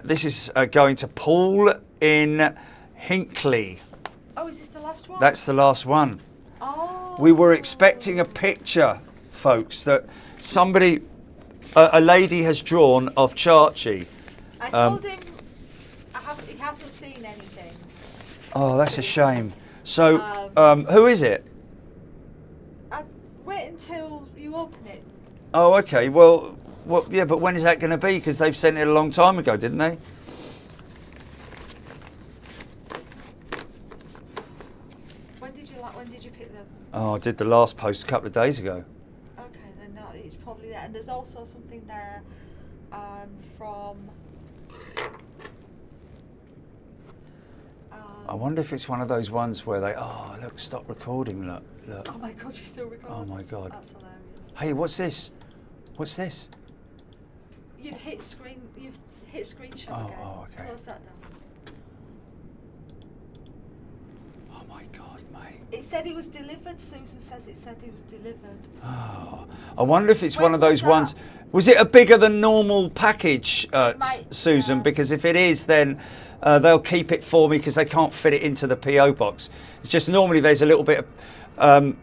This is going to Paul in Hinckley. Oh, is this the last one? That's the last one. Oh. We were expecting a picture, folks, that somebody, a lady has drawn of Chachi. I told him he hasn't seen anything. Oh, that's a shame. So, who is it? Wait until you open it. Oh, okay. Well, yeah, but when is that going to be? Because they've sent it a long time ago, didn't they? When did you pick them? Oh, I did the last post a couple of days ago. Okay, then no, it's probably there. And there's also something there from. I wonder if it's one of those ones where they, oh, look, stop recording, look. Oh my God, you're still recording. Oh my God. That's hilarious. Hey, what's this? What's this? You've hit screenshot again. Oh, okay. Close that down. Oh my God, mate. It said it was delivered. Susan says it said it was delivered. Oh, I wonder if it's When one of was those that? ones. Was it a bigger than normal package, might, Susan? yeah. Because if it is, then they'll keep it for me because they can't fit it into the PO box. It's just normally there's a little bit of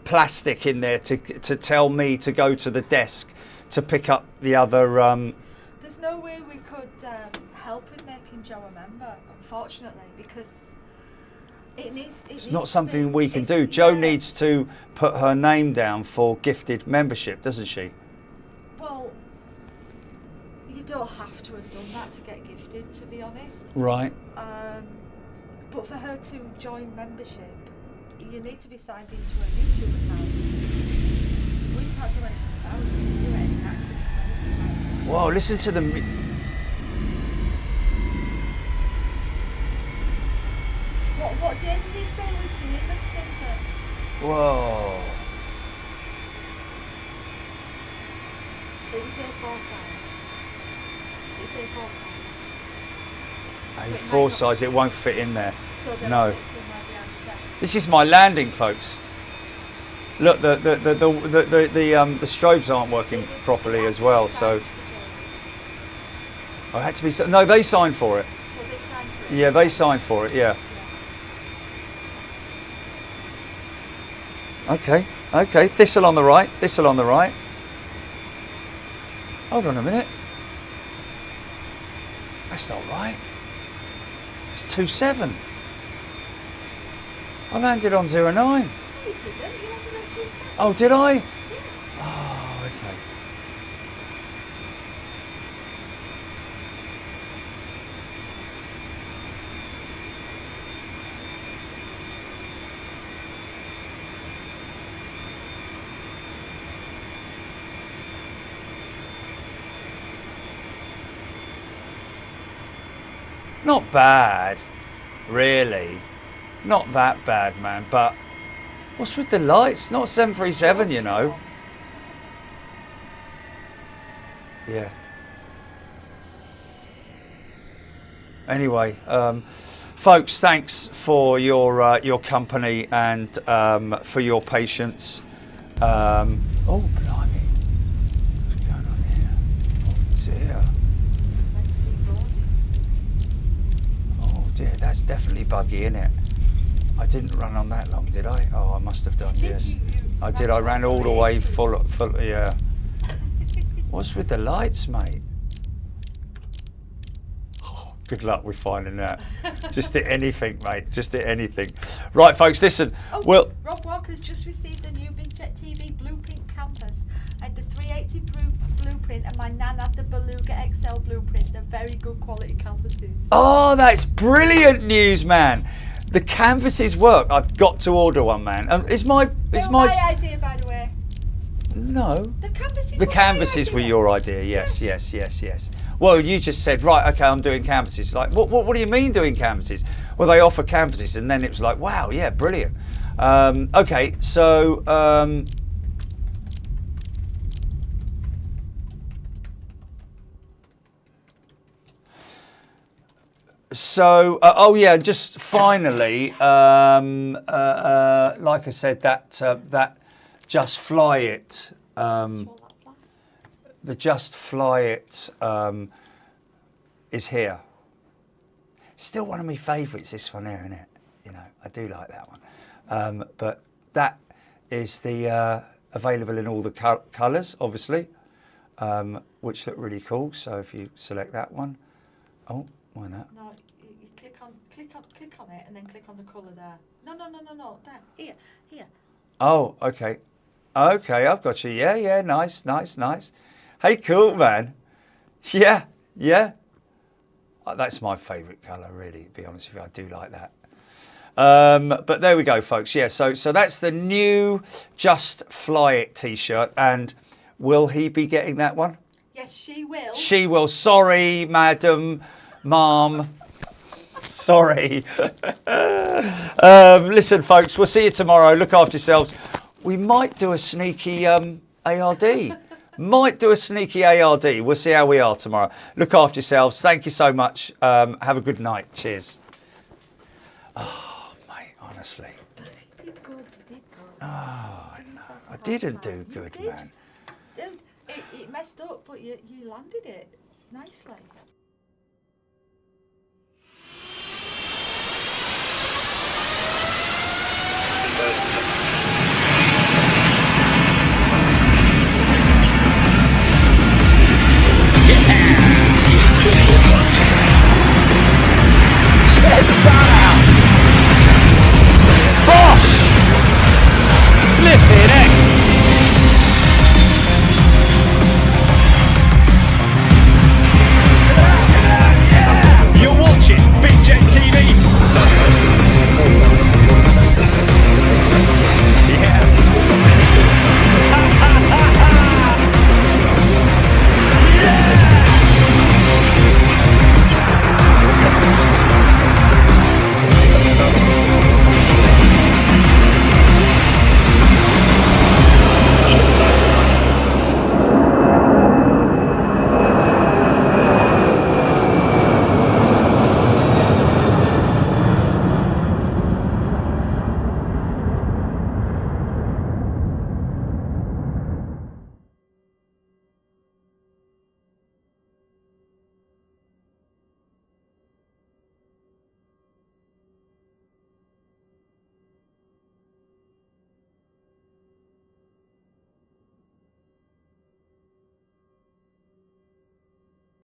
plastic in there to tell me to go to the desk to pick up the other. There's no way we could help with making Joe a member, unfortunately, because It's not something we can do. Joe needs to put her name down for gifted membership, doesn't she? Well, you don't have to have done that to get gifted, to be honest. Right. But for her to join membership, you need to be signed into a YouTube account. We can't do anything about it. We can't do any access to anything like that. Whoa! Listen to the. What day did he say was delivered, Susan? Whoa! It was A4 size. It's A4 size. So it A4 might size. It won't fit in there. So then No. it's somewhere behind the desk. This is my landing, folks. Look, the strobes aren't working It was- properly it as had well. to be So signed for Joe. I had to be. No, they signed for it. So they signed for it. Yeah, they signed for it. Yeah. Okay. Okay. Thistle on the right. Thistle on the right. Hold on a minute. That's not right. It's 27. I landed on 09. No, you didn't. You landed on 27. Oh, did I? Yeah. Oh, okay. Not bad, really. Not that bad, man. But what's with the lights? Not 737, you know. Yeah. Anyway, folks, thanks for your company and for your patience. Oh, blimey. What's going on here? Oh, dear. Let's deboard. Oh, dear. That's definitely buggy, isn't it? I didn't run on that long, did I? Oh, I must have done, You did, yes. you I did. I ran all the for way ages. full, yeah. What's with the lights, mate? Oh, good luck with finding that. Just hit anything, mate. Just hit anything. Right, folks, listen. Oh, Well, Rob Walker's just received the new Vinjet TV Blueprint Campus. I had the 380 blueprint and my nan had the Beluga XL blueprint. They're very good quality canvases. oh, that's brilliant news, man. The canvases work. I've got to order one, man. It's my My idea, by the way. no. The canvases. The were my canvases were idea. your idea. Yes. Well, you just said, right, okay, I'm doing canvases. Like, what do you mean doing canvases? Well, they offer canvases, and then it was like, wow, yeah, brilliant. Okay, so oh yeah, just finally, like I said, that Just Fly It, the Just Fly It is here. Still one of my favourites, this one here, isn't it? You know, I do like that one. But that is the available in all the colours, obviously, which look really cool. So if you select that one, oh, why not? No, you click on it, and then click on the colour there. No, there. Here. Oh, okay. Okay, I've got you. Yeah, nice. Hey, cool, man. Yeah. That's my favourite colour, really, to be honest with you. I do like that. But there we go, folks. Yeah, so that's the new Just Fly It t-shirt. And will he be getting that one? Yes, she will. She will. Sorry, madam, ma'am. Sorry. Listen, folks, we'll see you tomorrow. Look after yourselves. We might do a sneaky ARD. Might do a sneaky ARD. We'll see how we are tomorrow. Look after yourselves. Thank you so much. Have a good night. Cheers. Oh, mate, honestly. You did good. Oh, I know. I didn't do good, man. Dude, it messed up, but you landed it nicely.